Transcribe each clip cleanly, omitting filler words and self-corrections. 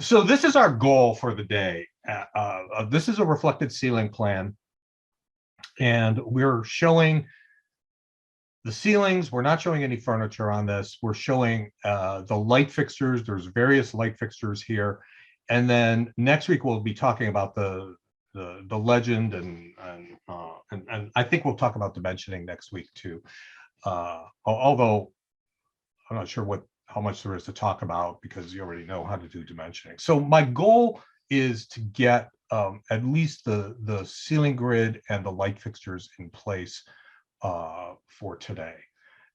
So this is our goal for the day. This is a reflected ceiling plan, and we're showing the ceilings. We're not showing any furniture on this. We're showing the light fixtures. There's various light fixtures here. And then next week we'll be talking about the legend and I think we'll talk about dimensioning next week too. Although I'm not sure how much there is to talk about because you already know how to do dimensioning. So my goal is to get at least the ceiling grid and the light fixtures in place for today.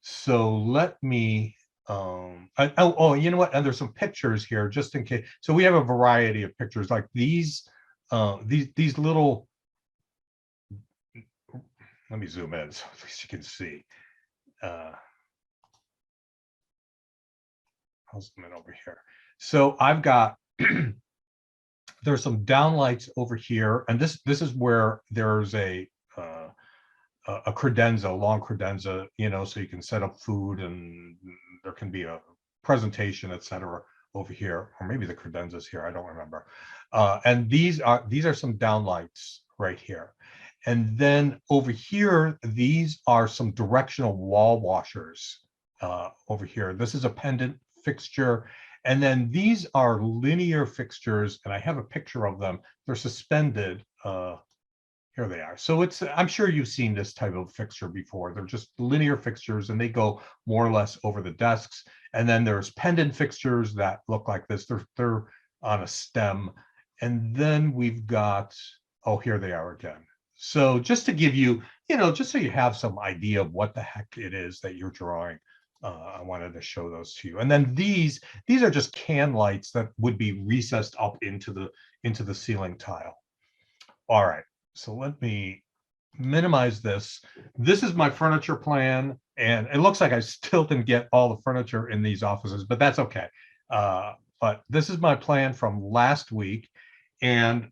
So let me, you know what? And there's some pictures here just in case. So we have a variety of pictures like these little, let me zoom in so at least you can see. I'll zoom in over here. So I've got, there's some downlights over here. And this is where there's a credenza, long credenza, so you can set up food and there can be a presentation, etc. over here, or maybe the credenza's here, I don't remember. And these are some downlights right here. And then over here, these are some directional wall washers over here. This is a pendant fixture. And then these are linear fixtures, and I have a picture of them. They're suspended. Here they are. So I'm sure you've seen this type of fixture before. They're just linear fixtures and they go more or less over the desks. And then there's pendant fixtures that look like this. They're on a stem. And then we've got, oh, here they are again. So just to give you, just so you have some idea of what the heck it is that you're drawing, I wanted to show those to you. And then these are just can lights that would be recessed up into the ceiling tile. All right. So let me minimize this. This is my furniture plan, and it looks like I still didn't get all the furniture in these offices, but that's okay. But this is my plan from last week, and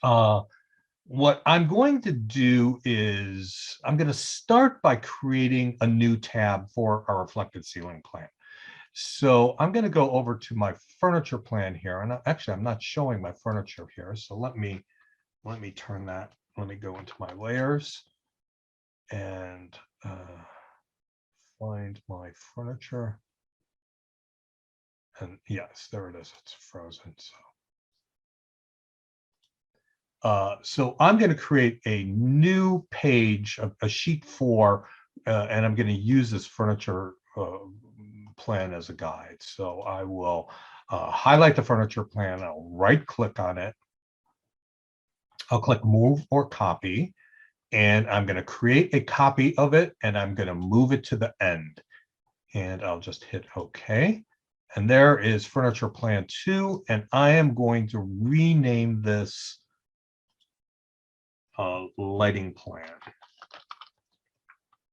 what I'm going to do is I'm going to start by creating a new tab for our reflected ceiling plan. So I'm going to go over to my furniture plan here, and actually I'm not showing my furniture here, so let me turn that. Let me go into my layers and find my furniture. And yes, there it is. It's frozen. So I'm going to create a new page, a sheet 4, and I'm going to use this furniture plan as a guide. So I will highlight the furniture plan. I'll right click on it. I'll click move or copy, and I'm going to create a copy of it, and I'm going to move it to the end. And I'll just hit OK. And there is furniture plan 2, and I am going to rename this lighting plan.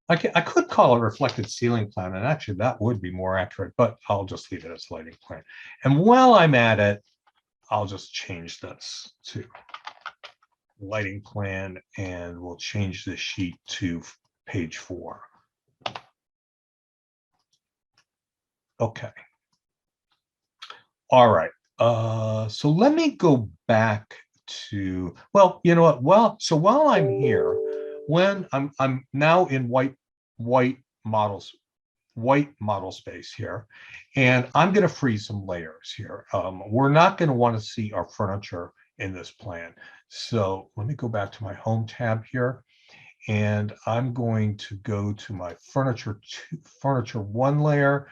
I could call it reflected ceiling plan, and actually that would be more accurate, but I'll just leave it as lighting plan. And while I'm at it, I'll just change this to lighting plan, and we'll change the sheet to page 4. Okay. All right. So let me go back to, well, you know what? Well, so while I'm here, when I'm now in white model space here, and I'm going to freeze some layers here. We're not going to want to see our furniture in this plan. So let me go back to my home tab here, and I'm going to go to my furniture 1 layer,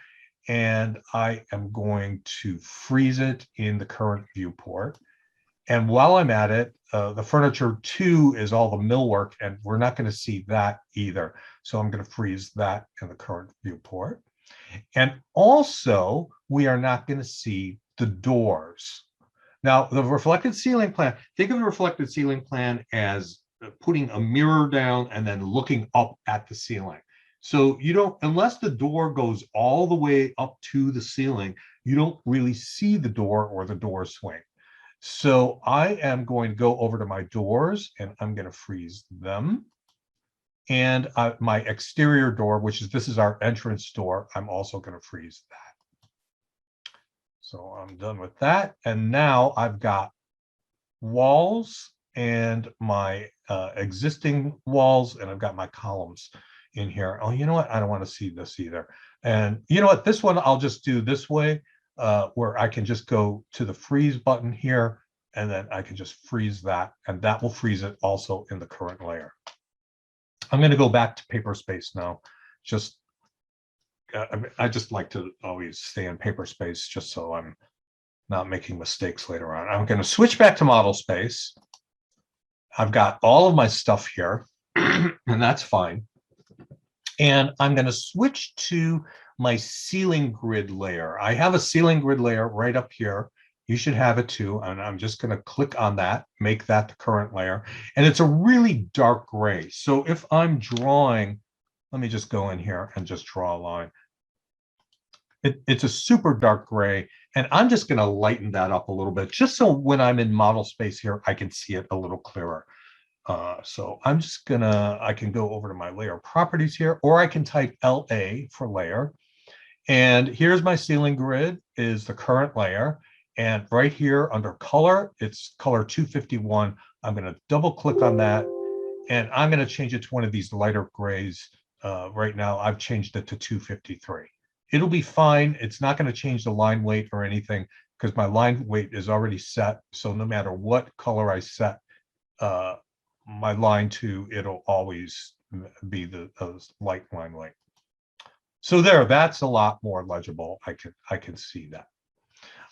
and I am going to freeze it in the current viewport. And while I'm at it, the furniture 2 is all the millwork, and we're not going to see that either. So I'm going to freeze that in the current viewport. And also, we are not going to see the doors. Now, the reflected ceiling plan, think of the reflected ceiling plan as putting a mirror down and then looking up at the ceiling. So you don't, unless the door goes all the way up to the ceiling, you don't really see the door or the door swing. So I am going to go over to my doors, and I'm going to freeze them. And my exterior door, this is our entrance door, I'm also going to freeze that. So I'm done with that. And now I've got walls and my existing walls, and I've got my columns in here. Oh, you know what? I don't want to see this either. And you know what? This one I'll just do this way, where I can just go to the freeze button here, and then I can just freeze that, and that will freeze it also in the current layer. I'm going to go back to Paperspace now. Just I just like to always stay in Paperspace just so I'm not making mistakes later on. I'm going to switch back to Model Space. I've got all of my stuff here, and that's fine. And I'm going to switch to my ceiling grid layer. I have a ceiling grid layer right up here. You should have it too. And I'm just going to click on that, make that the current layer. And it's a really dark gray. So if I'm drawing, let me just go in here and just draw a line. It's a super dark gray. And I'm just going to lighten that up a little bit, just so when I'm in Model Space here, I can see it a little clearer. So I'm just gonna, I can go over to my layer properties here, or I can type LA for layer. And here's my ceiling grid is the current layer. And right here under color, it's color 251. I'm gonna double click on that, and I'm gonna change it to one of these lighter grays. Right now, I've changed it to 253. It'll be fine. It's not gonna change the line weight or anything because my line weight is already set. So no matter what color I set, my line to, it'll always be the light line weight. So there, that's a lot more legible. I can see that.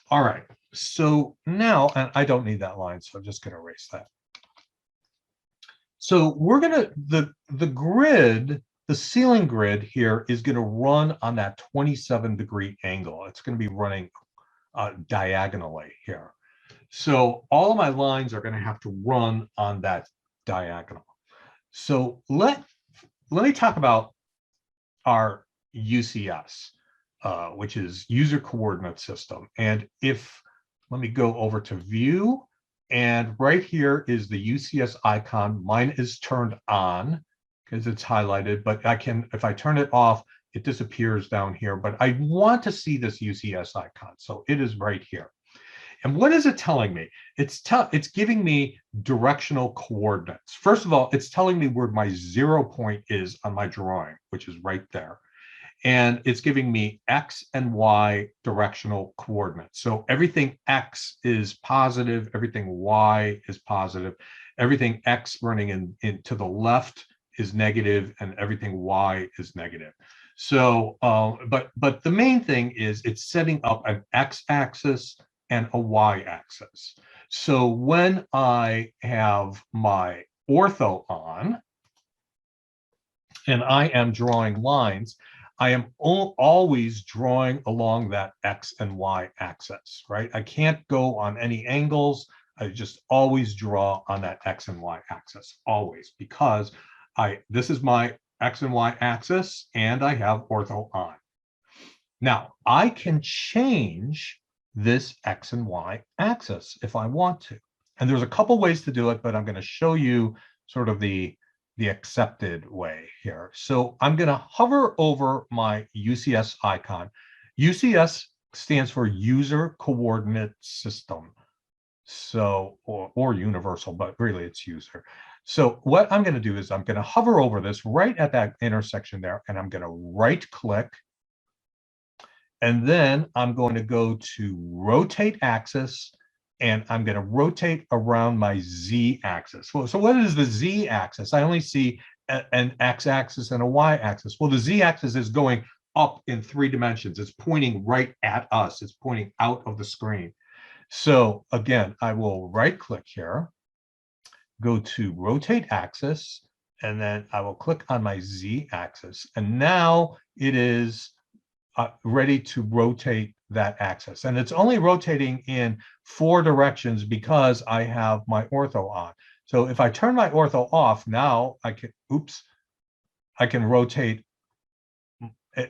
All right, so now, and I don't need that line, so I'm just gonna erase that. So we're gonna, the grid, the ceiling grid here is gonna run on that 27-degree angle. It's gonna be running diagonally here. So all of my lines are gonna have to run on that diagonal. So let me talk about our UCS, which is user coordinate system. And if, let me go over to view, and right here is the UCS icon. Mine is turned on because it's highlighted, but I can, if I turn it off, it disappears down here, but I want to see this UCS icon. So it is right here. And what is it telling me? It's giving me directional coordinates. First of all, it's telling me where my 0 point is on my drawing, which is right there. And it's giving me X and Y directional coordinates. So everything X is positive, everything Y is positive, everything X running in to the left is negative, and everything Y is negative. So, but the main thing is it's setting up an X axis and a Y axis. So when I have my ortho on and I am drawing lines, I am always drawing along that X and Y axis, right? I can't go on any angles. I just always draw on that X and Y axis, always, because this is my X and Y axis and I have ortho on. Now I can change this X and Y axis if I want to. And there's a couple ways to do it, but I'm going to show you sort of the accepted way here. So I'm going to hover over my UCS icon. UCS stands for User Coordinate System. So, or universal, but really it's user. So what I'm going to do is I'm going to hover over this right at that intersection there, and I'm going to right click. And then I'm going to go to rotate axis, and I'm going to rotate around my Z axis. Well, so what is the Z axis? I only see an X axis and a Y axis. Well, the Z axis is going up in 3 dimensions. It's pointing right at us. It's pointing out of the screen. So again, I will right click here, go to rotate axis, and then I will click on my Z axis. And now it is ready to rotate that axis. And it's only rotating in 4 directions because I have my ortho on. So if I turn my ortho off, now I can, I can rotate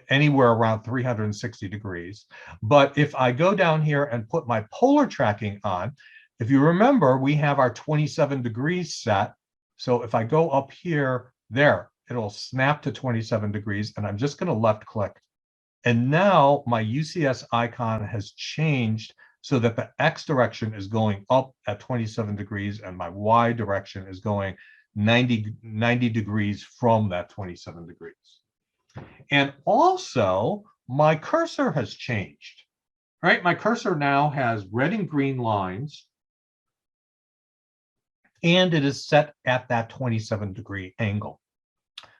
anywhere around 360 degrees. But if I go down here and put my polar tracking on, if you remember, we have our 27 degrees set. So if I go up here, there, it'll snap to 27 degrees, and I'm just going to left click. And now my UCS icon has changed so that the X direction is going up at 27 degrees and my Y direction is going 90 degrees from that 27 degrees. And also my cursor has changed, right? My cursor now has red and green lines and it is set at that 27-degree angle.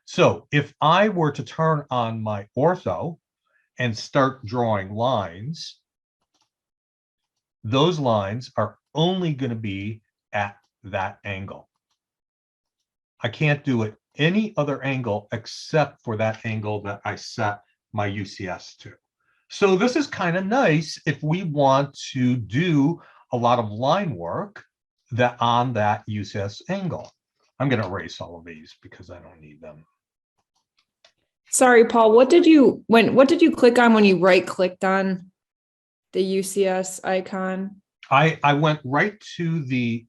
So if I were to turn on my ortho and start drawing lines, those lines are only going to be at that angle. I can't do it any other angle except for that angle that I set my UCS to. So this is kind of nice if we want to do a lot of line work that on that UCS angle. I'm going to erase all of these because I don't need them. Sorry, Paul, what did you click on when you right clicked on the UCS icon? I went right to the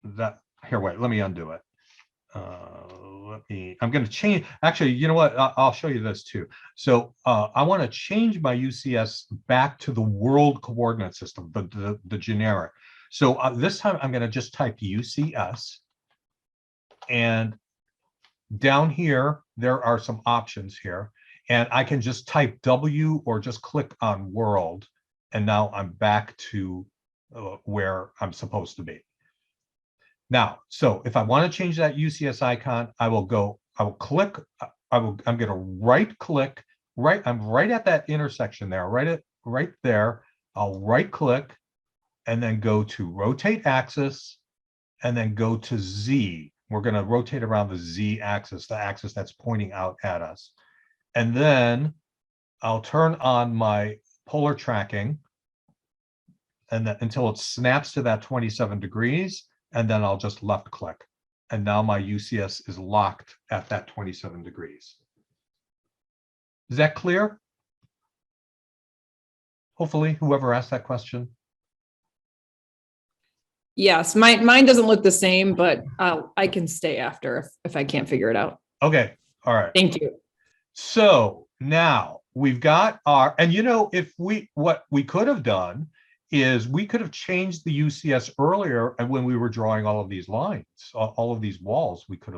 that here, wait, let me undo it. I'm going to change. Actually, you know what? I'll show you this too. So I want to change my UCS back to the world coordinate system, the generic. So this time I'm going to just type UCS, and down here there are some options here, and I can just type W or just click on world, and now I'm back to where I'm supposed to be. Now, so if I want to change that UCS icon, I'm going to right click, I'm right at that intersection there, right there. I'll right click and then go to rotate axis and then go to Z. We're going to rotate around the Z axis, the axis that's pointing out at us. And then I'll turn on my polar tracking and then until it snaps to that 27 degrees. And then I'll just left click. And now my UCS is locked at that 27 degrees. Is that clear? Hopefully, whoever asked that question. Yes, mine doesn't look the same, but I can stay after if I can't figure it out. Okay, all right. Thank you. So now we've got our, and you know, what we could have done is we could have changed the UCS earlier, and when we were drawing all of these lines, all of these walls, we could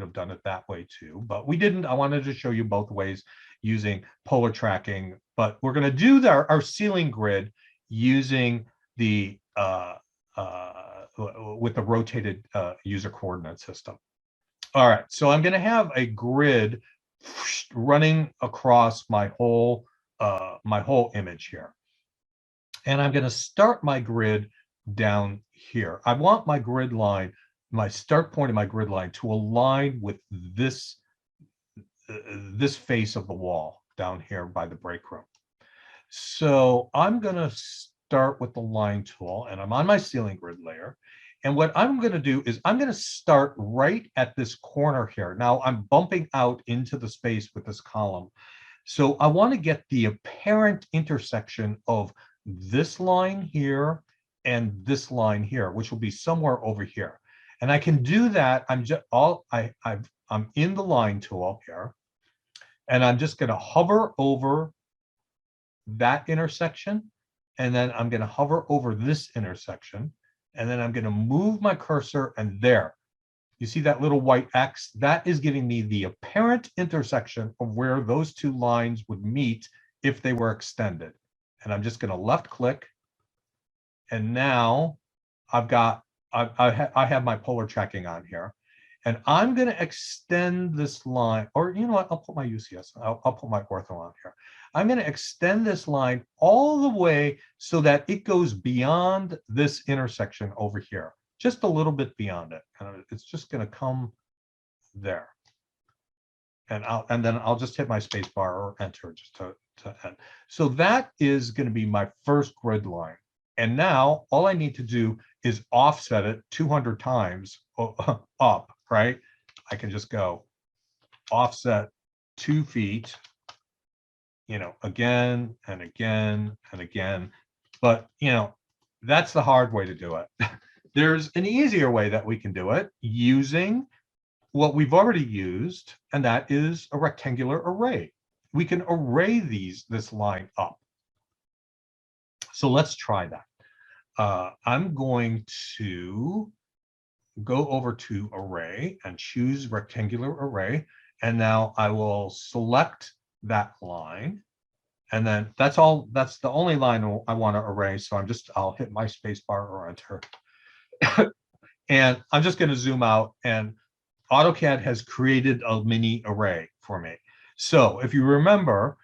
have done it that way too, but we didn't. I wanted to show you both ways using polar tracking, but we're going to do our ceiling grid using the with the rotated user coordinate system. All right, so I'm going to have a grid running across my whole image here. And I'm going to start my grid down here. I want my grid line, my start point of my grid line, to align with this face of the wall down here by the break room. So I'm going to start with the line tool, and I'm on my ceiling grid layer. And what I'm going to do is I'm going to start right at this corner here. Now I'm bumping out into the space with this column. So I want to get the apparent intersection of this line here and this line here, which will be somewhere over here. And I can do that. I'm in the line tool here, and I'm just going to hover over that intersection, and then I'm going to hover over this intersection, and then I'm going to move my cursor, and there. You see that little white X? That is giving me the apparent intersection of where those two lines would meet if they were extended. And I'm just going to left click. And now I've got, I have my polar tracking on here. And I'm going to extend this line, or you know what, I'll put my UCS, I'll put my ortho on here. I'm going to extend this line all the way so that it goes beyond this intersection over here. Just a little bit beyond it, and it's just going to come there. And then I'll just hit my space bar or enter just to end. So that is going to be my first grid line. And now all I need to do is offset it 200 times up, right? I can just go offset 2 feet, you know, again and again and again. But, you know, that's the hard way to do it. There's an easier way that we can do it using what we've already used, and that is a rectangular array. we can array this line up. So let's try that. I'm going to go over to array and choose rectangular array. And now I will select that line. And then that's the only line I want to array. So I'll hit my space bar or enter. And I'm just going to zoom out, and AutoCAD has created a mini array for me. So if you remember,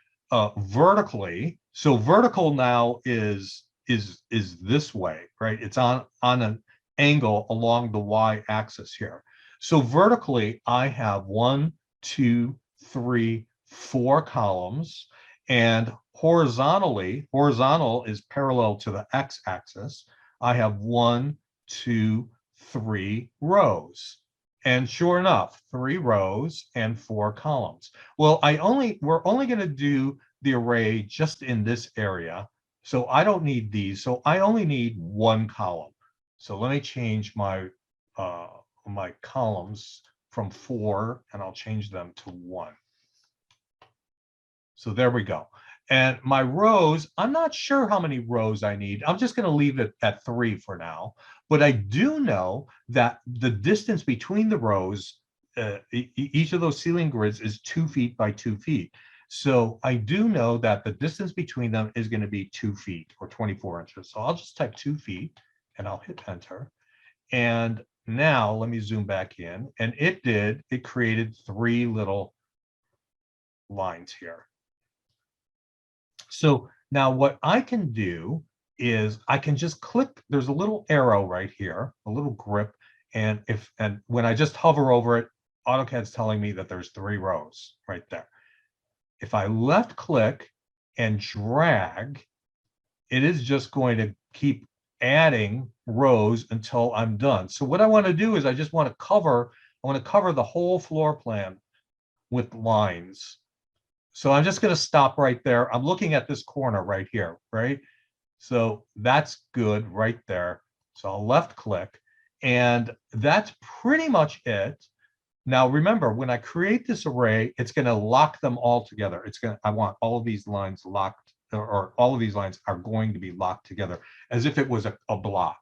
vertically, so vertical now is this way, right? It's on an angle along the y-axis here. So vertically, I have 1, 2, 3, 4 columns, and horizontally, horizontal is parallel to the x-axis. I have 1, 2, 3 rows. And sure enough, 3 rows and 4 columns. Well, we're only going to do the array just in this area. So I don't need these. So I only need 1 column. So let me change my my columns from 4, and I'll change them to 1. So there we go. And my rows, I'm not sure how many rows I need. I'm just going to leave it at 3 for now. But I do know that the distance between the rows, each of those ceiling grids is 2 feet by 2 feet. So I do know that the distance between them is going to be 2 feet or 24 inches. So I'll just type 2 feet and I'll hit enter. And now let me zoom back in, and it created 3 little lines here. So now what I can do is I can just click, there's a little arrow right here, a little grip, and when I just hover over it, AutoCAD's telling me that there's 3 rows right there. If I left click and drag, it is just going to keep adding rows until I'm done. So what I want to do is I want to cover the whole floor plan with lines. So I'm just going to stop right there. I'm looking at this corner right here, right? So that's good right there. So I'll left click, and that's pretty much it. Now remember, when I create this array, it's going to lock them all together. I want all of these lines locked, or all of these lines are going to be locked together as if it was a block.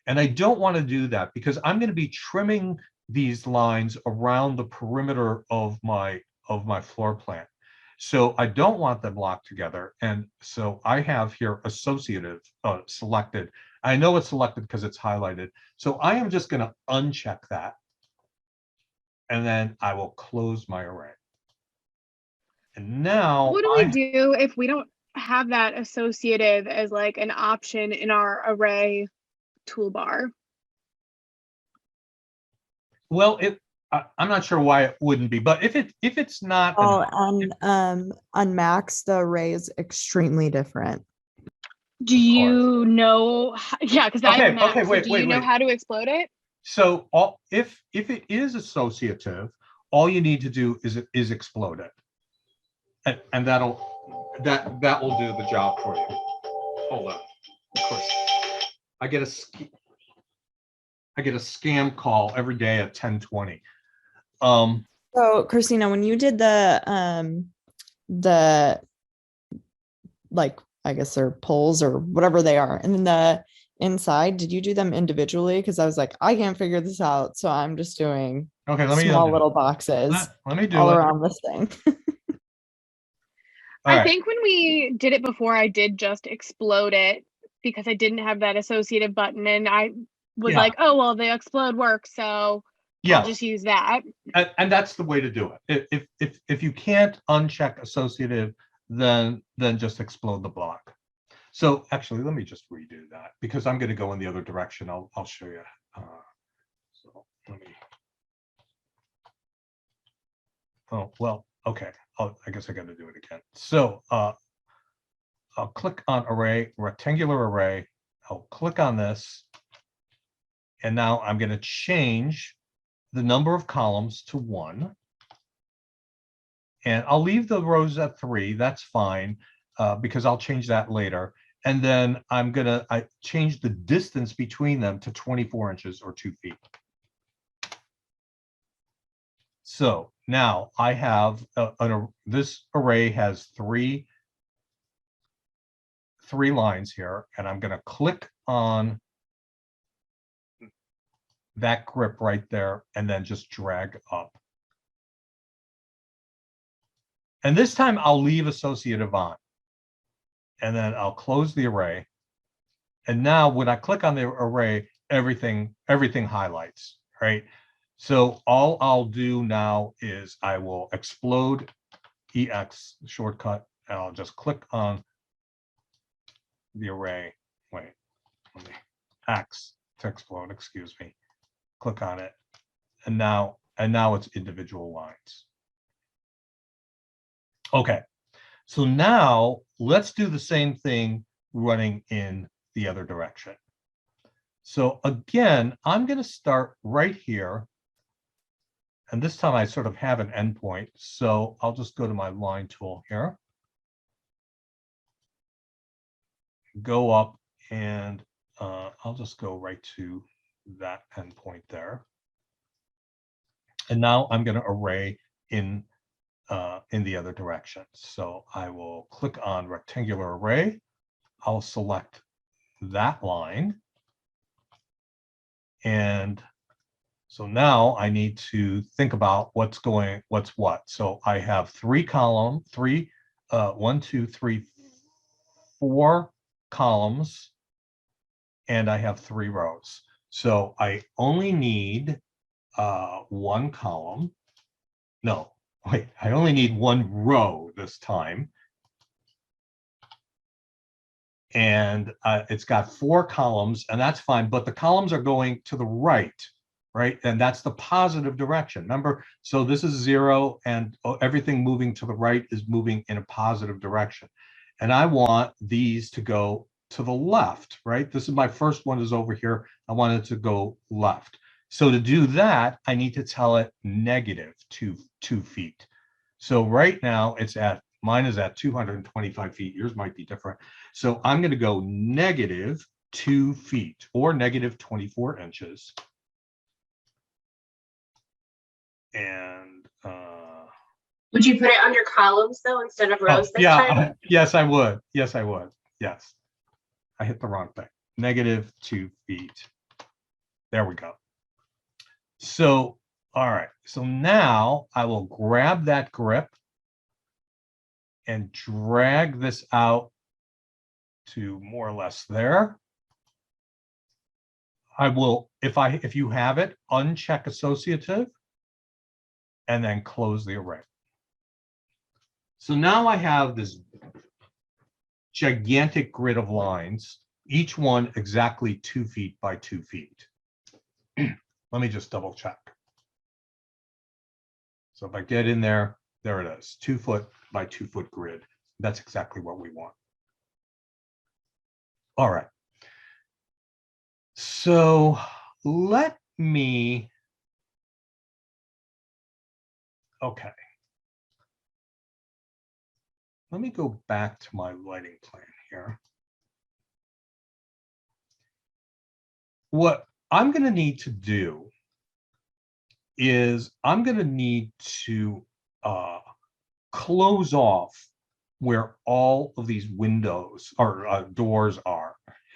And I don't want to do that because I'm going to be trimming these lines around the perimeter of my floor plan. So I don't want them locked together. And so I have here associative selected. I know it's selected because it's highlighted. So I am just going to uncheck that. And then I will close my array. And now what do we do if we don't have that associative as like an option in our array toolbar? Well, I'm not sure why it wouldn't be, but if it's not, on Macs, the array is extremely different. Do you know? Yeah, because I have a Mac. Okay, wait, so do you know how to explode it? So if it is associative, all you need to do is explode it, and that will do the job for you. Hold on, of course, I get a scam call every day at 10:20. So Christina, when you did the like, I guess they're poles or whatever they are, and then the inside, did you do them individually? Because I was like, I can't figure this out, so I'm just doing small little boxes let me do all it around this thing. I think when we did it before, I did just explode it because I didn't have that associative button, and I was like, oh well, the explode works, so I'll just use that. And that's the way to do it. If you can't uncheck associative, then just explode the block. So actually, let me just redo that because I'm going to go in the other direction. I'll show you. So let me. Oh well, okay. I guess I got to do it again. So I'll click on array, rectangular array. I'll click on this, and now I'm going to change the number of columns to 1. And I'll leave the rows at 3. That's fine, because I'll change that later. And then I change the distance between them to 24 inches or 2 feet. So now I have this array has three lines here, and I'm going to click on that grip right there and then just drag up. And this time I'll leave associative on, and then I'll close the array. And now when I click on the array, everything highlights, right? So all I'll do now is I will explode EX shortcut, and I'll just click on the array. Wait, let me X to explode, excuse me. Click on it. And now it's individual lines. Okay. So now let's do the same thing running in the other direction. So again, I'm going to start right here. And this time I sort of have an endpoint. So I'll just go to my line tool here. Go up, and I'll just go right to that endpoint there. And now I'm going to array in the other direction. So I will click on rectangular array. I'll select that line. And so now I need to think about what's what. So I have one, two, three, 4 columns, and I have 3 rows. So I only need 1 column. No, wait, I only need 1 row this time. And it's got 4 columns, and that's fine, but the columns are going to the right, right? And that's the positive direction. Remember, so this is 0, and everything moving to the right is moving in a positive direction. And I want these to go to the left, right? This is my first one is over here. I want it to go left. So to do that, I need to tell it negative 2 feet. So right now mine is at 225 feet. Yours might be different. So I'm going to go negative 2 feet or negative 24 inches. And would you put it under columns though instead of rows this time? Yes, I would. Yes, I would. Yes. I hit the wrong thing. Negative 2 feet. There we go. So, all right. So now I will grab that grip and drag this out to more or less there. I will, if you have it, uncheck associative and then close the array. So now I have this gigantic grid of lines, each one exactly 2 feet by 2 feet. Let me just double check. So if I get in there, there it is, 2 foot by 2 foot grid. That's exactly what we want. All right. So let me, okay. Let me go back to my lighting plan here. What I'm going to need to do is I'm going to need to close off where all of these windows or doors are,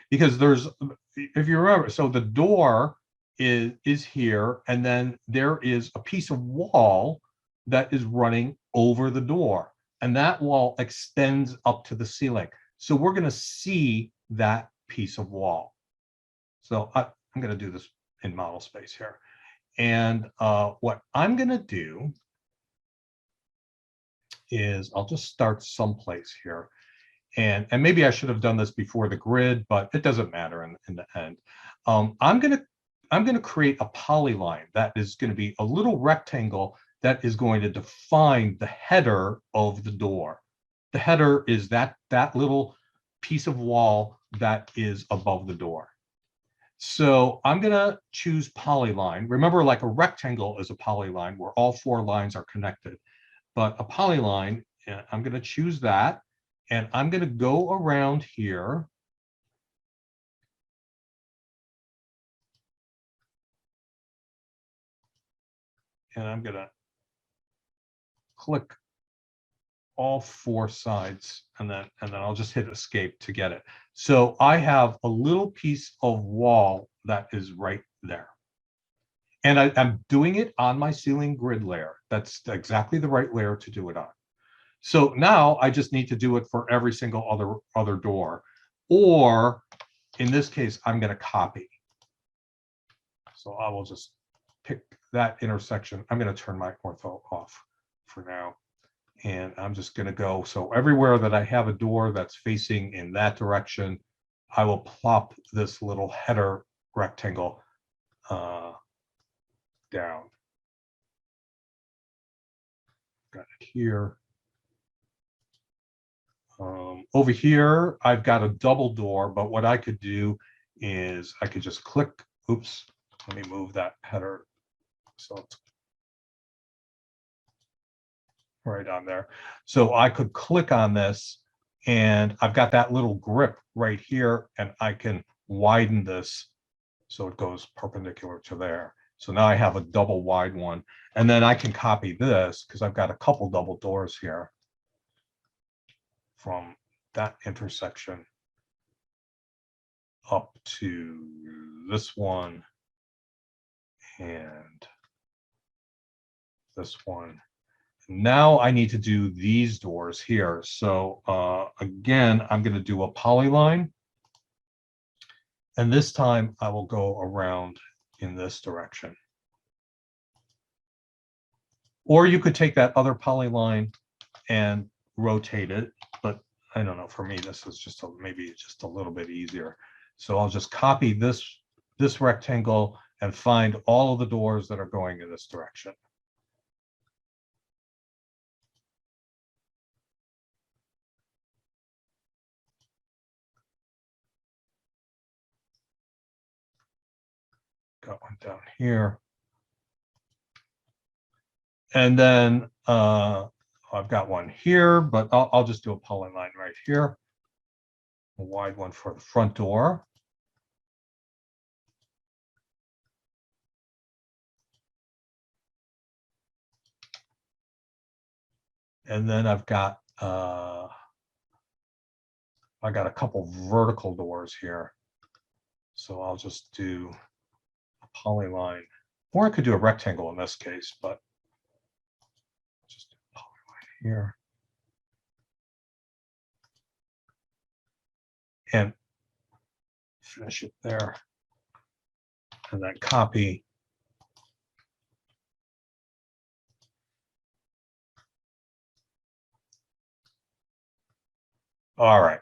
because there's, if you remember, so the door is here, and then there is a piece of wall that is running over the door, and that wall extends up to the ceiling. So we're going to see that piece of wall. So I'm going to do this in model space here. And what I'm going to do is I'll just start someplace here. And maybe I should have done this before the grid, but it doesn't matter in the end. I'm going to create a polyline that is going to be a little rectangle that is going to define the header of the door. The header is that little piece of wall that is above the door. So I'm going to choose polyline. Remember, like a rectangle is a polyline where all 4 lines are connected. But a polyline, I'm going to choose that. And I'm going to go around here. And I'm going to click all 4 sides, and then I'll just hit escape to get it. So I have a little piece of wall that is right there. And I'm doing it on my ceiling grid layer. That's exactly the right layer to do it on. So now I just need to do it for every single other door. Or in this case, I'm going to copy. So I will just pick that intersection. I'm going to turn my ortho off for now. And I'm just going to go. So everywhere that I have a door that's facing in that direction, I will plop this little header rectangle down. Got it here. Over here, I've got a double door, but what I could do is I could just click. Oops, let me move that header. So it's right on there. So I could click on this, and I've got that little grip right here, and I can widen this so it goes perpendicular to there. So now I have a double wide one, and then I can copy this because I've got a couple double doors here from that intersection up to this one and this one. Now I need to do these doors here. So again, I'm going to do a polyline. And this time I will go around in this direction. Or you could take that other polyline and rotate it, but I don't know, for me, this is just maybe just a little bit easier. So I'll just copy this rectangle and find all of the doors that are going in this direction. Got one down here. And then I've got one here, but I'll just do a polyline right here. A wide one for the front door. And then I've got a couple vertical doors here. So I'll just do a polyline, or I could do a rectangle in this case, but just do a polyline here. And finish it there. And then copy. All right.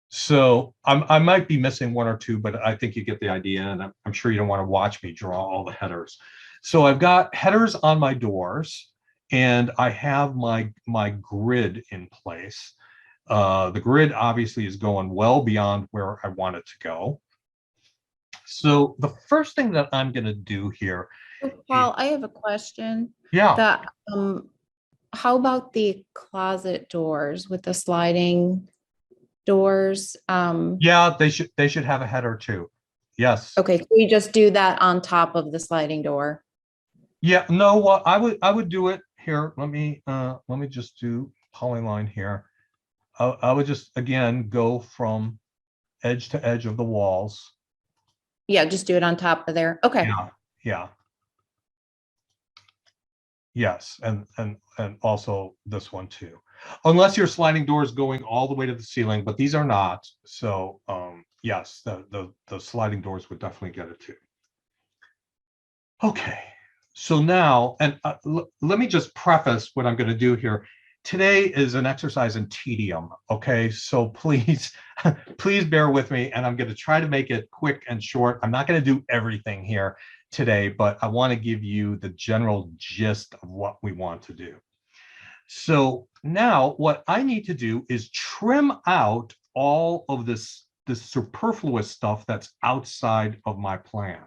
So I might be missing one or two, but I think you get the idea, and I'm sure you don't want to watch me draw all the headers. So I've got headers on my doors, and I have my grid in place. The grid obviously is going well beyond where I want it to go. So the first thing that I'm going to do here. Paul, I have a question. Yeah. How about the closet doors with the sliding doors? Yeah, they should have a header too. Yes. Okay, can we just do that on top of the sliding door? Yeah, no, what I would do it here. Let me just do polyline here. I would just again go from edge to edge of the walls. Yeah, just do it on top of there. Okay. Yeah. Yes, and also this one too. Unless your sliding doors going all the way to the ceiling, but these are not. So yes, the sliding doors would definitely get it too. Okay, so now, and let me just preface what I'm going to do here. Today is an exercise in tedium. Okay, so please, please bear with me, and I'm going to try to make it quick and short. I'm not going to do everything here today, but I want to give you the general gist of what we want to do. So now what I need to do is trim out all of this superfluous stuff that's outside of my plan.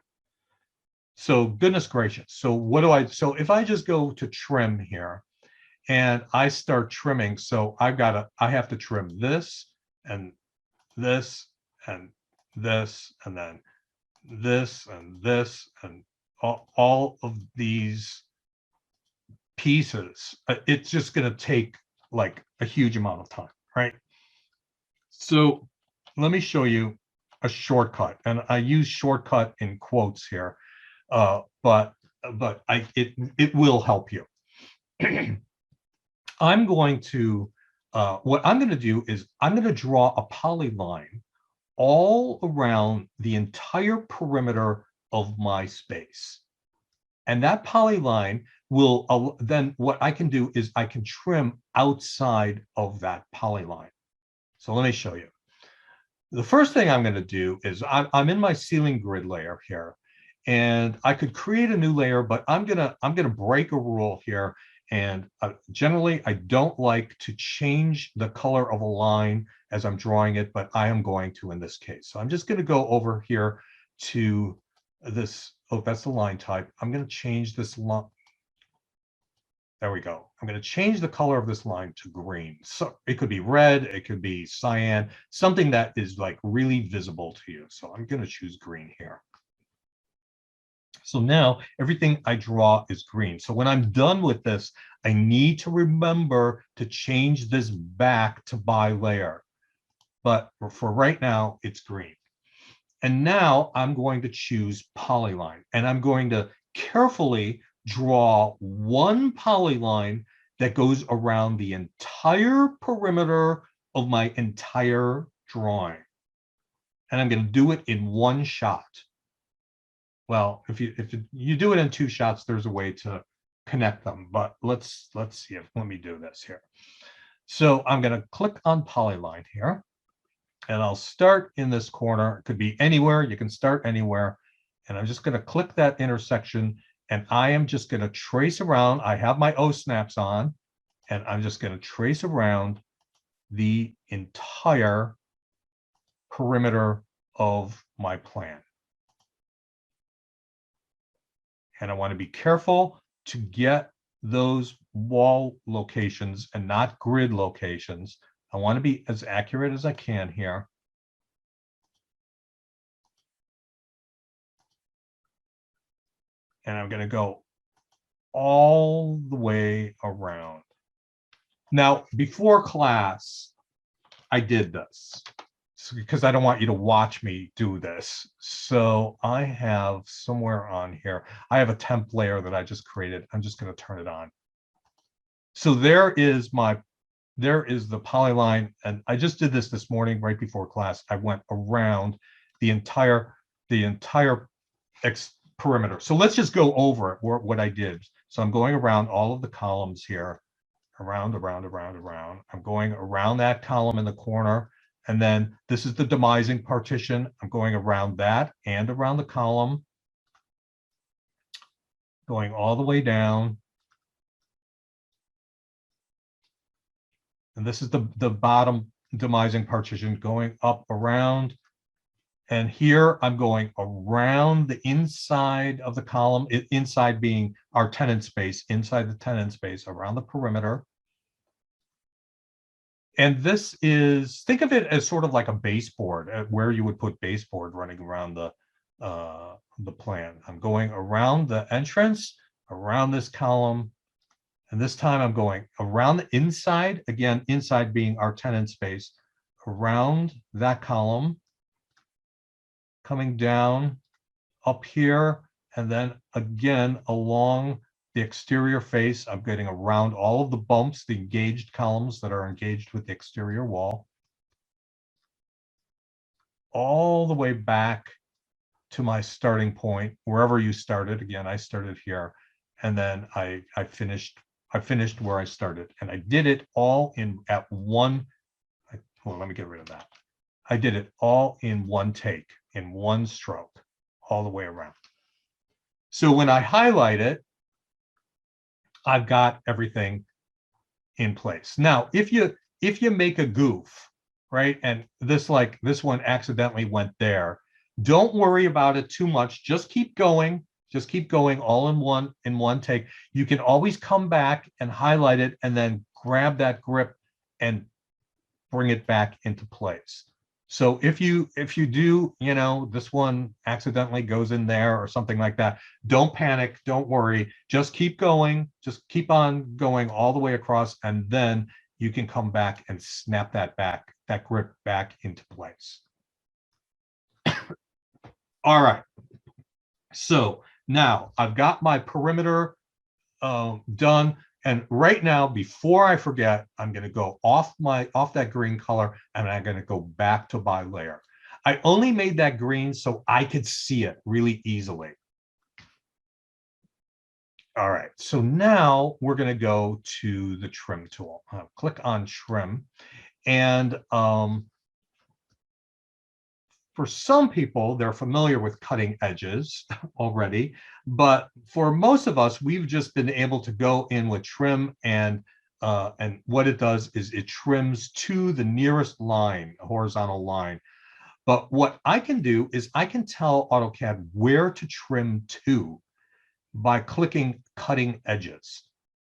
So goodness gracious. So what do so if I just go to trim here and I start trimming, so I have to trim this and this and this and then this and this and all of these pieces, it's just going to take like a huge amount of time, right? So let me show you a shortcut, and I use shortcut in quotes here, but it will help you. I'm going to what I'm going to do is I'm going to draw a polyline all around the entire perimeter of my space. And that polyline will then what I can do is I can trim outside of that polyline. So let me show you. The first thing I'm going to do is I'm in my ceiling grid layer here, and I could create a new layer, but I'm gonna break a rule here. And generally, I don't like to change the color of a line as I'm drawing it, but I am going to in this case. So I'm just going to go over here to this. Oh, that's the line type. I'm going to change this line. There we go. I'm going to change the color of this line to green. So it could be red, it could be cyan, something that is like really visible to you. So I'm going to choose green here. So now everything I draw is green. So when I'm done with this, I need to remember to change this back to bilayer. But for right now, it's green. And now I'm going to choose polyline, and I'm going to carefully draw one polyline that goes around the entire perimeter of my entire drawing. And I'm going to do it in one shot. Well, if you do it in two shots, there's a way to connect them, but let's see if, let me do this here. So I'm going to click on polyline here, and I'll start in this corner. It could be anywhere. You can start anywhere. And I'm just going to click that intersection, and I am just going to trace around. I have my O snaps on, and I'm just going to trace around the entire perimeter of my plan. And I want to be careful to get those wall locations and not grid locations. I want to be as accurate as I can here. And I'm going to go all the way around. Now, before class, I did this because I don't want you to watch me do this. So I have somewhere on here, I have a temp layer that I just created. I'm just going to turn it on. So there is the polyline, and I just did this morning right before class. I went around the entire perimeter. So let's just go over what I did. So I'm going around all of the columns here, around. I'm going around that column in the corner. And then this is the demising partition. I'm going around that and around the column, going all the way down. And this is the bottom demising partition, going up around. And here I'm going around the inside of the column, inside being our tenant space, inside the tenant space, around the perimeter. And this is, think of it as sort of like a baseboard, where you would put baseboard running around the plan. I'm going around the entrance, around this column, and this time I'm going around the inside, again, inside being our tenant space, around that column, coming down up here, and then again along the exterior face. I'm getting around all of the bumps, the engaged columns that are engaged with the exterior wall, all the way back to my starting point, wherever you started. Again, I started here, and then I finished where I started, and I did it all at one. Well, let me get rid of that. I did it all in one take, in one stroke, all the way around. So when I highlight it, I've got everything in place. Now, if you make a goof, right, and this one accidentally went there, don't worry about it too much. Just keep going. Just keep going all in one take. You can always come back and highlight it and then grab that grip and bring it back into place. So if you do, you know, this one accidentally goes in there or something like that, don't panic, don't worry, just keep going, just keep on going all the way across, and then you can come back and snap that grip back into place. All right. So now I've got my perimeter done. And right now, before I forget, I'm going to go off that green color, and I'm going to go back to bilayer. I only made that green so I could see it really easily. All right, so now we're going to go to the trim tool. Click on trim, and for some people, they're familiar with cutting edges already, but for most of us, we've just been able to go in with trim, and what it does is it trims to the nearest line, a horizontal line. But what I can do is I can tell AutoCAD where to trim to by clicking cutting edges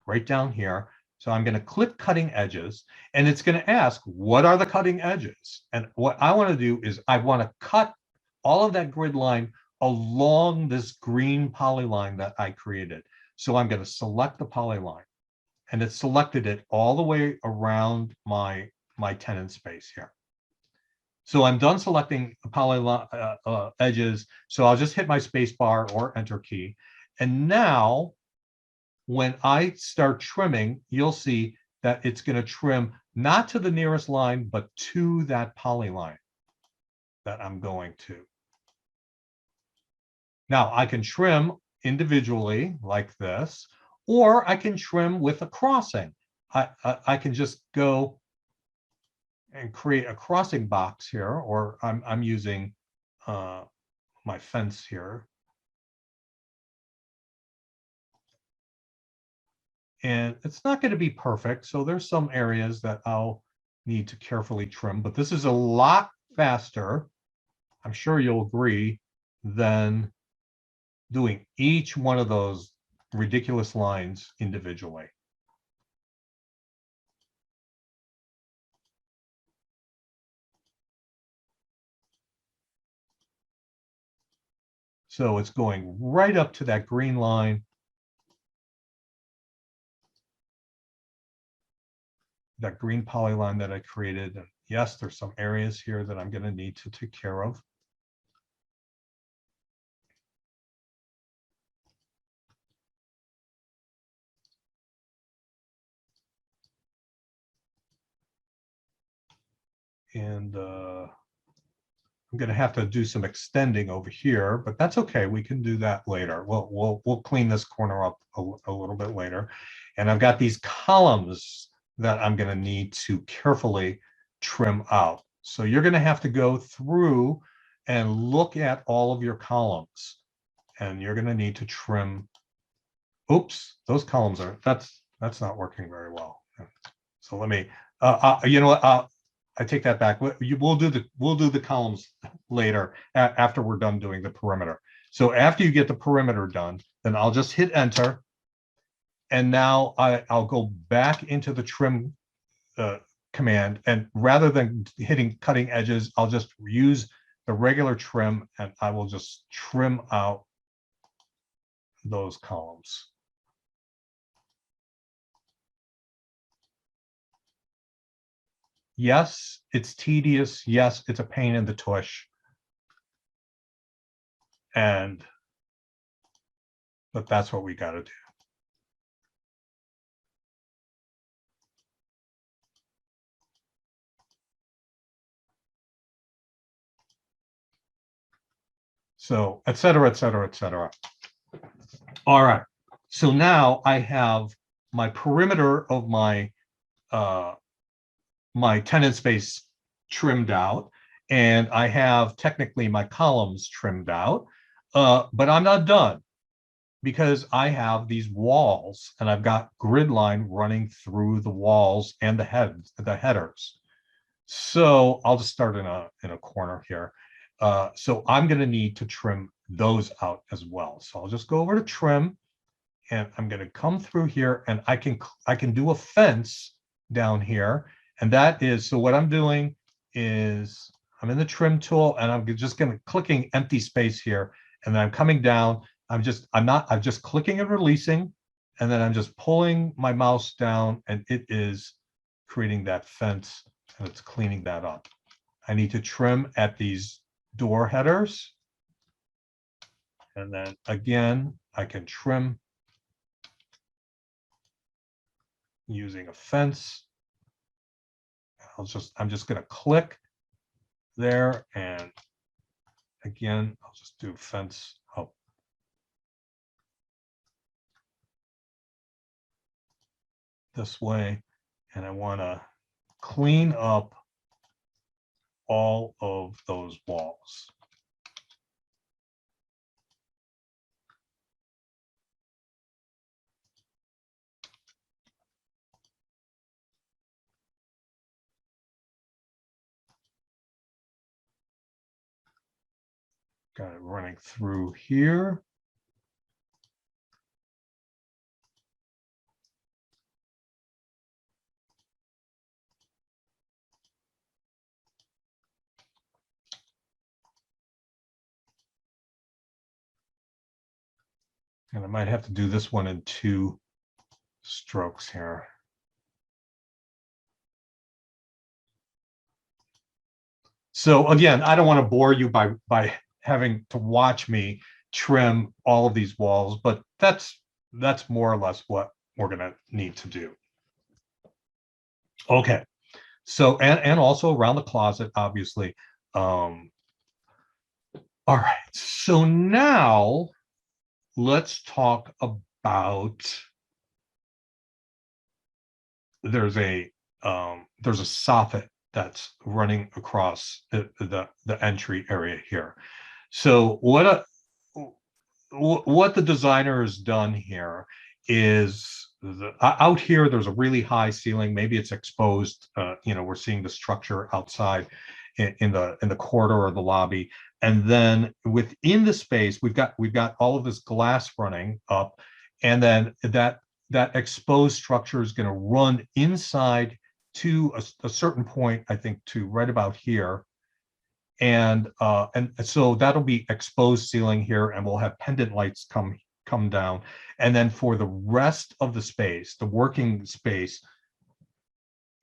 right down here. So I'm going to click cutting edges, and it's going to ask, what are the cutting edges? And what I want to do is I want to cut all of that grid line along this green polyline that I created. So I'm going to select the polyline, and it selected it all the way around my tenant space here. So I'm done selecting polyline edges. So I'll just hit my space bar or enter key. And now when I start trimming, you'll see that it's going to trim not to the nearest line, but to that polyline that I'm going to. Now I can trim individually like this, or I can trim with a crossing. I can just go and create a crossing box here, or I'm using my fence here. And it's not going to be perfect, so there's some areas that I'll need to carefully trim, but this is a lot faster, I'm sure you'll agree, than doing each one of those ridiculous lines individually. So it's going right up to that green line. That green polyline that I created. And yes, there's some areas here that I'm going to need to take care of. And I'm going to have to do some extending over here, but that's okay. We can do that later. We'll clean this corner up a little bit later. And I've got these columns that I'm going to need to carefully trim out. So you're going to have to go through and look at all of your columns, and you're going to need to trim. Oops, those columns are, that's not working very well. So let me, you know what, I take that back. We'll do the columns later after we're done doing the perimeter. So after you get the perimeter done, then I'll just hit enter. And now I'll go back into the trim command, and rather than hitting cutting edges, I'll just use the regular trim, and I will just trim out those columns. Yes, it's tedious. Yes, it's a pain in the tush. But that's what we got to do. So, et cetera, et cetera, et cetera. All right. So now I have my perimeter of my my tenant space trimmed out, and I have technically my columns trimmed out, but I'm not done, because I have these walls, and I've got grid line running through the walls and the headers. So I'll just start in a corner here. So I'm going to need to trim those out as well. So I'll just go over to trim, and I'm going to come through here, and I can do a fence down here. And that is, so what I'm doing is I'm in the trim tool, and I'm just going to clicking empty space here, and then I'm coming down. I'm just clicking and releasing, and then I'm just pulling my mouse down, and it is creating that fence, and it's cleaning that up. I need to trim at these door headers. And then again, I can trim using a fence. I'm just going to click there, and again, I'll just do fence up. This way, and I want to clean up all of those walls. Got it running through here. And I might have to do this one in 2 strokes here. So again, I don't want to bore you by having to watch me trim all of these walls, but that's more or less what we're going to need to do. Okay. So, and also around the closet, obviously. All right. So now let's talk about, there's a soffit that's running across the entry area here. So what the designer has done here is out here, there's a really high ceiling. Maybe it's exposed. We're seeing the structure outside in the corridor or the lobby. And then within the space, we've got all of this glass running up, and then that exposed structure is going to run inside to a certain point, I think, to right about here. And so that'll be exposed ceiling here, and we'll have pendant lights come down. And then for the rest of the space, the working space,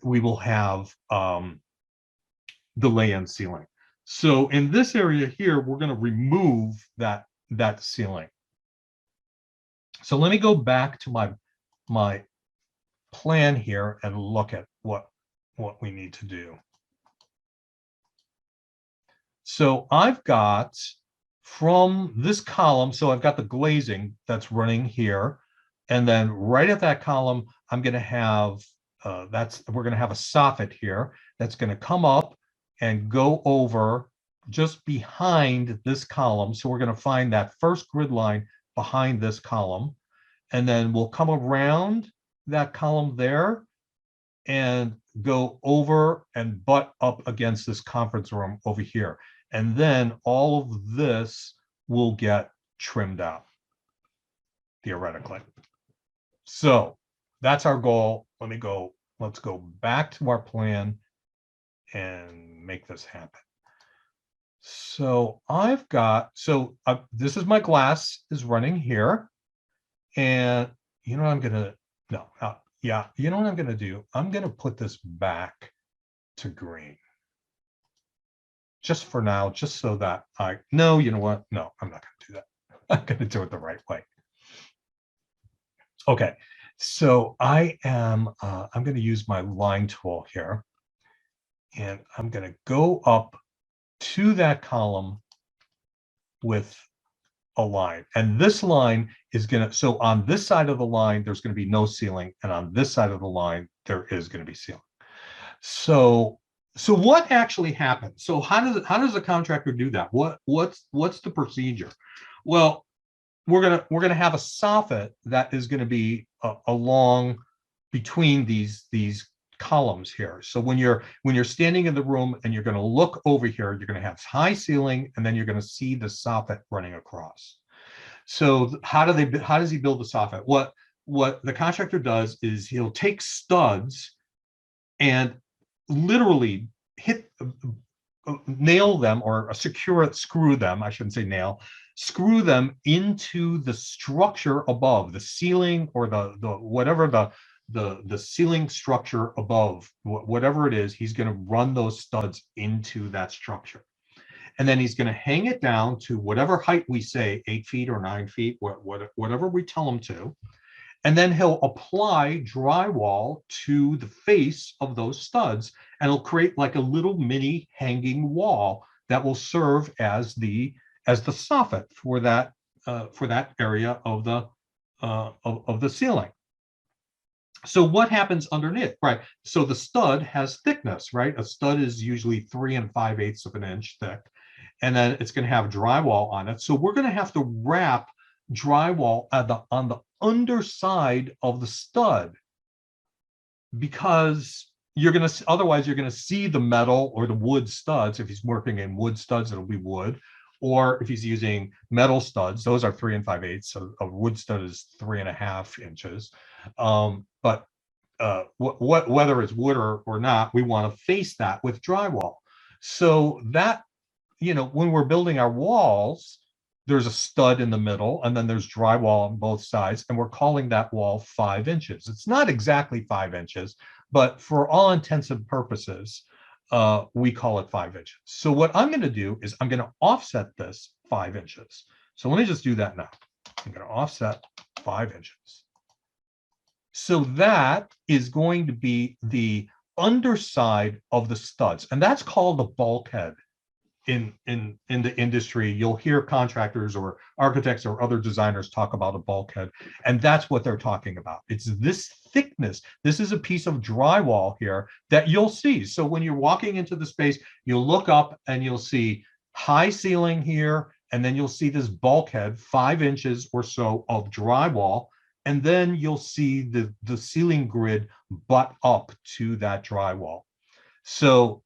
we will have the lay-in ceiling. So in this area here, we're going to remove that ceiling. So let me go back to my plan here and look at what we need to do. So I've got from this column, so I've got the glazing that's running here, and then right at that column, I'm going to have we're going to have a soffit here that's going to come up and go over just behind this column. So we're going to find that first grid line behind this column, and then we'll come around that column there and go over and butt up against this conference room over here. And then all of this will get trimmed out, theoretically. So that's our goal. Let's go back to our plan and make this happen. So I've got, this is my glass is running here. And you know what I'm going to, you know what I'm going to do? I'm going to put this back to green. Just for now, just so that you know what? No, I'm not going to do that. I'm going to do it the right way. Okay, so I'm going to use my line tool here, and I'm going to go up to that column with a line. And this line is going to, so on this side of the line, there's going to be no ceiling. And on this side of the line, there is going to be ceiling. So what actually happens? So how does the contractor do that? What's the procedure? Well, we're gonna have a soffit that is going to be along between these columns here. So when you're standing in the room and you're going to look over here, you're going to have high ceiling, and then you're going to see the soffit running across. So how does he build the soffit? What the contractor does is he'll take studs and literally hit nail them or screw them, I shouldn't say nail, screw them into the structure above the ceiling or the whatever the ceiling structure above, whatever it is, he's going to run those studs into that structure. And then he's going to hang it down to whatever height we say, 8 feet or 9 feet, whatever we tell him to. And then he'll apply drywall to the face of those studs, and it'll create like a little mini hanging wall that will serve as the soffit for that area of the ceiling. So what happens underneath, right? So the stud has thickness, right? A stud is usually 3 5/8 of an inch thick, and then it's going to have drywall on it. So we're going to have to wrap drywall on the underside of the stud, because otherwise you're going to see the metal or the wood studs. If he's working in wood studs, it'll be wood. Or if he's using metal studs, those are 3 5/8. So a wood stud is 3 1/2 inches. But whether it's wood or not, we want to face that with drywall. So that, when we're building our walls, there's a stud in the middle, and then there's drywall on both sides, and we're calling that wall 5 inches. It's not exactly 5 inches, but for all intents and purposes, we call it 5 inches. So what I'm going to do is I'm going to offset this 5 inches. So let me just do that now. I'm going to offset 5 inches. So that is going to be the underside of the studs, and that's called a bulkhead. In the industry, you'll hear contractors or architects or other designers talk about a bulkhead, and that's what they're talking about. It's this thickness. This is a piece of drywall here that you'll see. So when you're walking into the space, you'll look up and you'll see high ceiling here, and then you'll see this bulkhead, 5 inches or so of drywall, and then you'll see the ceiling grid butt up to that drywall. So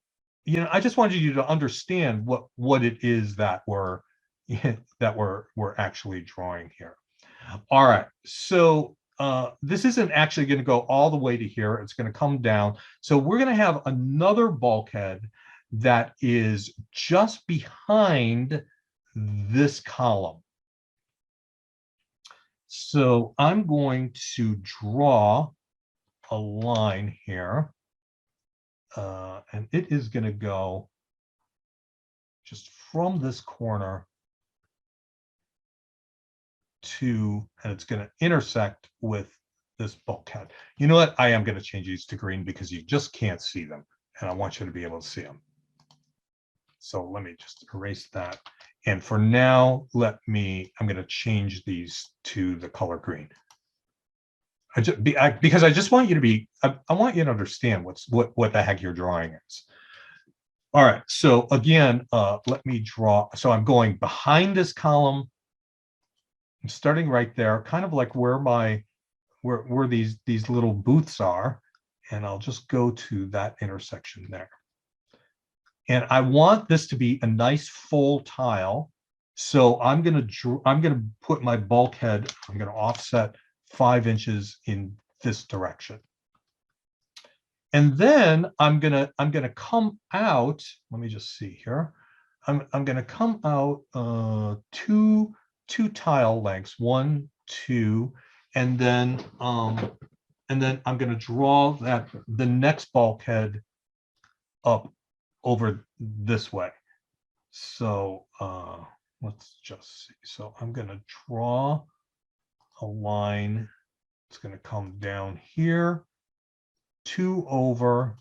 I just wanted you to understand what it is that we're actually drawing here. All right, so this isn't actually going to go all the way to here. It's going to come down. So we're going to have another bulkhead that is just behind this column. So I'm going to draw a line here. And it is going to go just from this corner and it's going to intersect with this bulkhead. You know what? I am going to change these to green because you just can't see them, and I want you to be able to see them. So let me just erase that. And for now, I'm going to change these to the color green. Because I just want you to be, I want you to understand what the heck your drawing is. All right, so again, let me draw. So I'm going behind this column. I'm starting right there, kind of like where these little booths are, and I'll just go to that intersection there. And I want this to be a nice full tile. So I'm going to put my bulkhead, I'm going to offset 5 inches in this direction. And then I'm gonna come out. Let me just see here. I'm gonna come out two tile lengths, 1, 2, and then I'm gonna draw the next bulkhead up over this way. So let's just see. So I'm gonna draw a line. It's going to come down here, 2 over,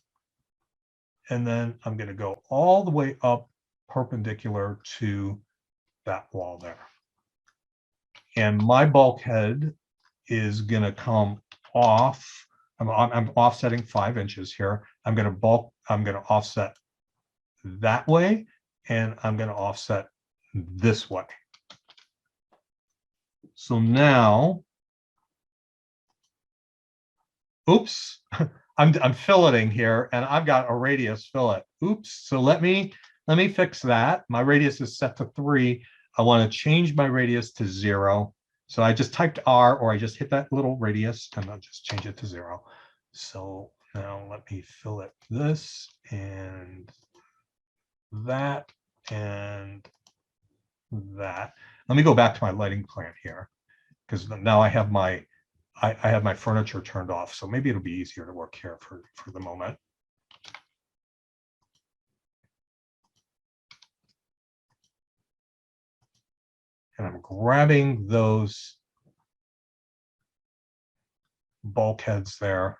and then I'm going to go all the way up perpendicular to that wall there. And my bulkhead is going to come off. I'm offsetting 5 inches here. I'm going to offset that way, and I'm going to offset this way. So now, oops, I'm filleting here, and I've got a radius fillet. Oops. So let me fix that. My radius is set to 3. I want to change my radius to 0. So I just typed R, or I just hit that little radius, and I'll just change it to 0. So now let me fillet this and that and that. Let me go back to my lighting plan here, because now I have my I have my furniture turned off, so maybe it'll be easier to work here for the moment. And I'm grabbing those bulkheads there.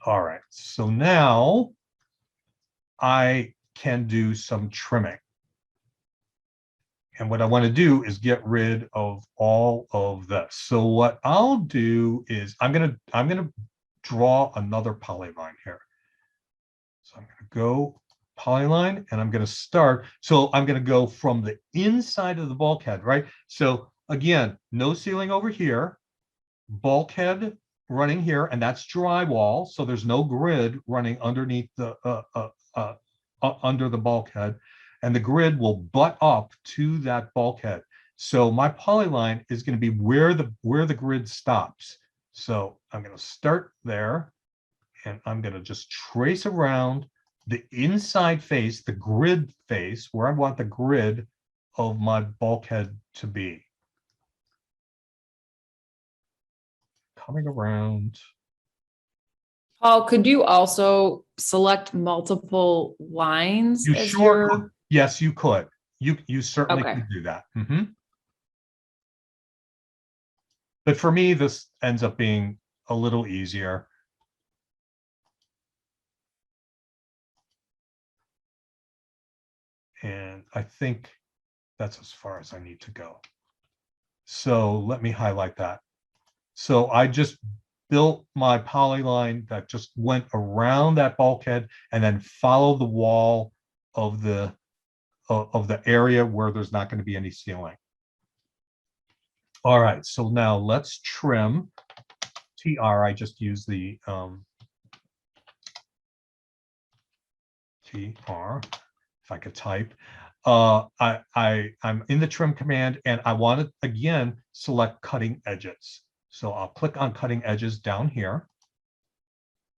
All right, so now I can do some trimming. And what I want to do is get rid of all of this. So what I'll do is I'm gonna draw another polyline here. So I'm gonna go polyline and I'm gonna start. So I'm gonna go from the inside of the bulkhead, right? So again, no ceiling over here, bulkhead running here, and that's drywall. So there's no grid running underneath the under the bulkhead. And the grid will butt up to that bulkhead. So my polyline is going to be where the grid stops. So I'm going to start there, and I'm going to just trace around the inside face, the grid face, where I want the grid of my bulkhead to be. Coming around. Paul, could you also select multiple lines? You as sure your- could. Yes, you could. You certainly Okay. could do that. But for me, this ends up being a little easier. And I think that's as far as I need to go. So let me highlight that. So I just built my polyline that just went around that bulkhead and then followed the wall of the area where there's not going to be any ceiling. All right, so now let's trim. TR, I just use the TR, if I could type. I'm in the trim command, and I want to again select cutting edges. So I'll click on cutting edges down here,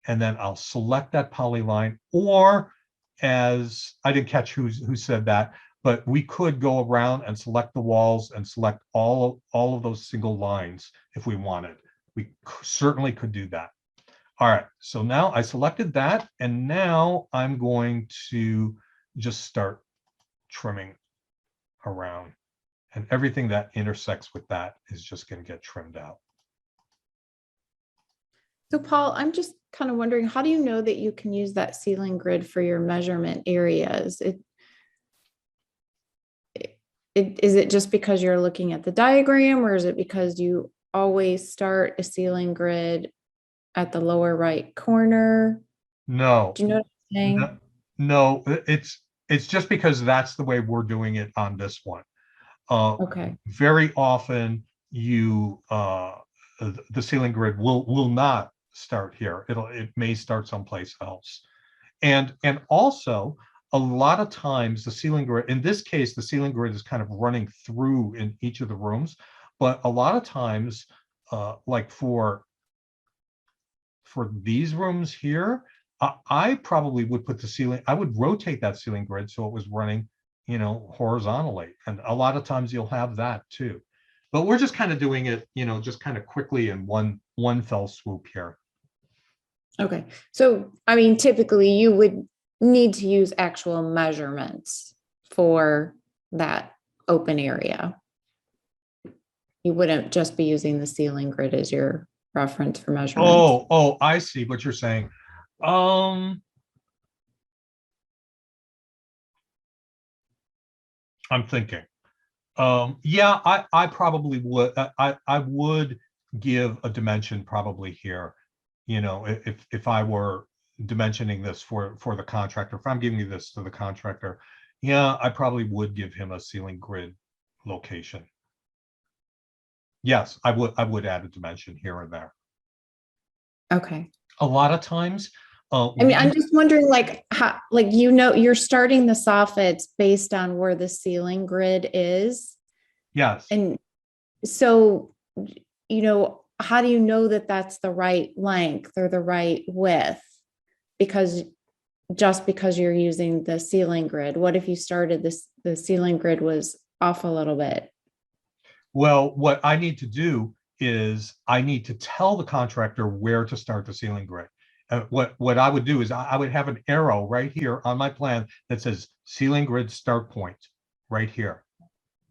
and then I'll select that polyline, or as I didn't catch who said that, but we could go around and select the walls and select all of those single lines if we wanted. We certainly could do that. All right, so now I selected that, and now I'm going to just start trimming around, and everything that intersects with that is just going to get trimmed out. So Paul, I'm just kind of wondering, how do you know that you can use that ceiling grid for your measurement areas? Is it just because you're looking at the diagram, or is it because you always start a ceiling grid at the lower right corner? No. Do you know what I'm saying? No, it's just because that's the way we're doing it on this one. Okay. Very often the ceiling grid will not start here. It may start someplace else. And also a lot of times the ceiling grid, in this case, the ceiling grid is kind of running through in each of the rooms, but a lot of times, like for these rooms here, I probably would put the ceiling, I would rotate that ceiling grid so it was running, horizontally. And a lot of times you'll have that too. But we're just kind of doing it, just kind of quickly in one fell swoop here. Okay. So, I mean, typically you would need to use actual measurements for that open area. You wouldn't just be using the ceiling grid as your reference for measurements. Oh, I see what you're saying. I'm thinking. Yeah, I probably would. I would give a dimension probably here. If I were dimensioning this for the contractor, if I'm giving you this to the contractor, yeah, I probably would give him a ceiling grid location. Yes, I would add a dimension here and there. Okay. A lot of times, I mean, I'm just wondering, like, how, like, you're starting the soffits based on where the ceiling grid is. yes. And so, how do you know that that's the right length or the right width? Because just because you're using the ceiling grid? What if you started the ceiling grid was off a little bit? Well, what I need to do is I need to tell the contractor where to start the ceiling grid. What I would do is I would have an arrow right here on my plan that says ceiling grid start point right here.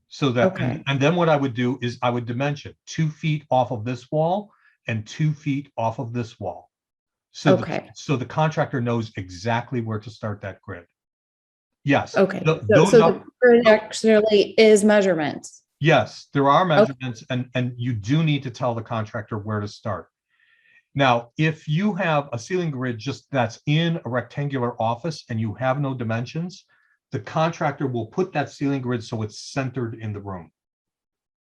So that, Okay. and then what I would do is I would dimension 2 feet off of this wall and 2 feet off of this wall. So, Okay. so the contractor knows exactly where to start that grid. Yes. Okay. Those So are, the grid actually is measurements. yes, there are measurements, and you do need to tell the contractor where to start. Now, if you have a ceiling grid just that's in a rectangular office and you have no dimensions, the contractor will put that ceiling grid so it's centered in the room.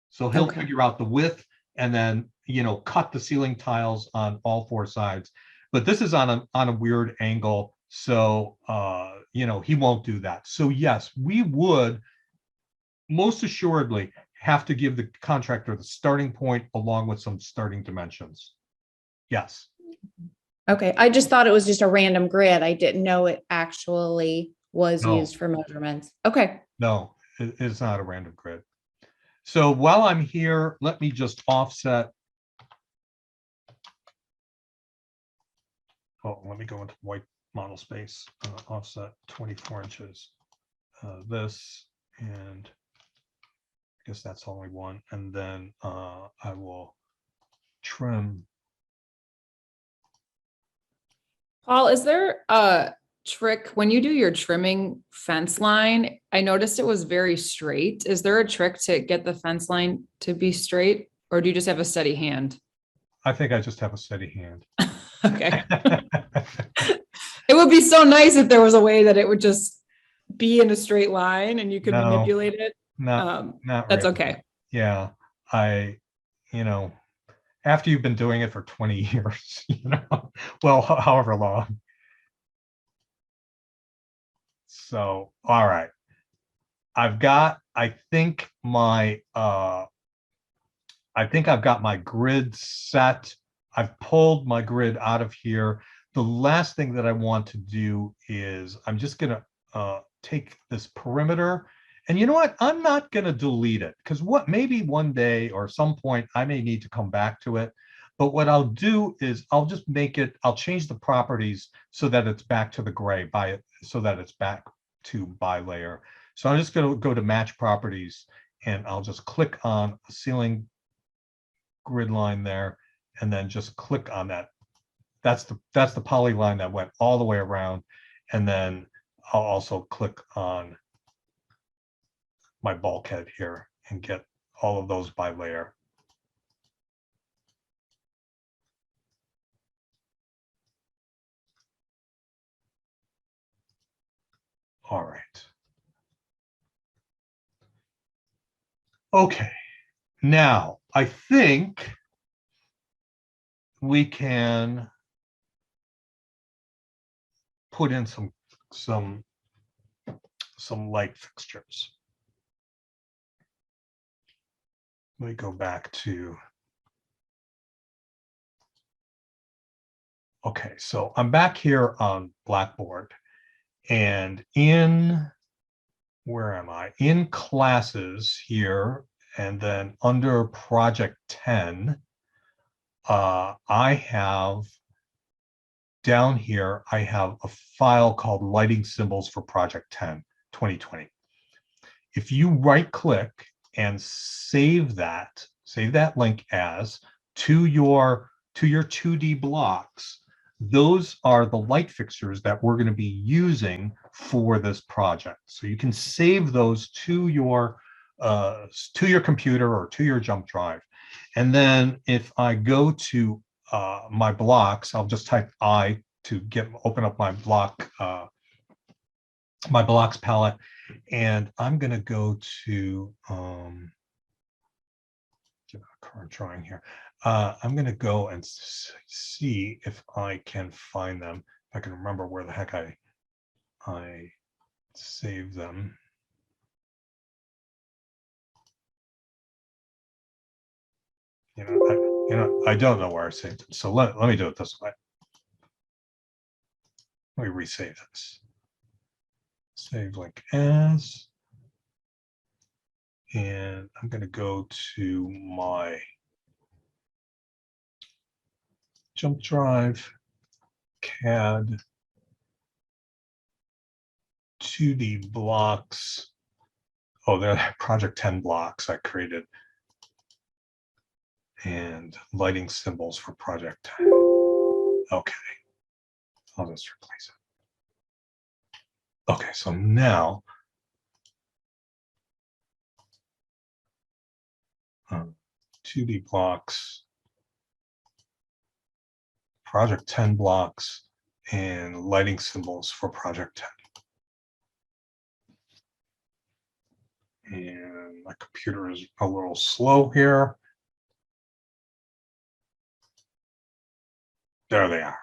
So he'll Okay. figure out the width and then, you know, cut the ceiling tiles on all 4 sides. But this is on a weird angle, so you know, he won't do that. So yes, we would most assuredly have to give the contractor the starting point along with some starting dimensions. Yes. Okay. I just thought it was just a random grid. I didn't know it actually was No. used for measurements. Okay. No, it's not a random grid. So while I'm here, let me just offset. Oh, let me go into white model space, offset 24 inches. This, and I guess that's only one. And then I will trim. Paul, is there a trick when you do your trimming fence line? I noticed it was very straight. Is there a trick to get the fence line to be straight, or do you just have a steady hand? I think I just have a steady hand. Okay. It would be so nice if there was a way that it would just be in a straight line and you could No, manipulate it. not That's really. okay. Yeah, you know, after you've been doing it for 20 years, you know, well, however long. So, all right. I've got, I think I've got my grid set. I've pulled my grid out of here. The last thing that I want to do is I'm just gonna take this perimeter, and you know what? I'm not gonna delete it, because what maybe one day or some point I may need to come back to it. But what I'll do is I'll just make it, I'll change the properties so that it's back to the gray so that it's back to by layer. So I'm just gonna go to match properties, and I'll just click on a ceiling grid line there, and then just click on that. That's the polyline that went all the way around. And then I'll also click on my bulkhead here and get all of those by layer. All right. Okay. Now, I think we can put in some light fixtures. Let me go back to. Okay, so I'm back here on Blackboard, and where am I? In classes here, and then under project 10, I have down here, I have a file called lighting symbols for project 10, 2020. If you right click and save that link as to your 2D blocks, those are the light fixtures that we're going to be using for this project. So you can save those to your computer or to your jump drive. And then if I go to my blocks, I'll just type I to open up my blocks palette, and I'm going to go to current drawing here. I'm going to go and see if I can find them. If I can remember where the heck I saved them. I don't know where I saved them. So let me do it this way. Let me resave this. Save link as. And I'm going to go to my Jump Drive, CAD, 2D blocks. Oh, they're Project 10 blocks I created. And lighting symbols for Project 10. Okay. I'll just replace it. Okay, so now 2D blocks, Project 10 blocks, and lighting symbols for Project 10. And my computer is a little slow here. There they are.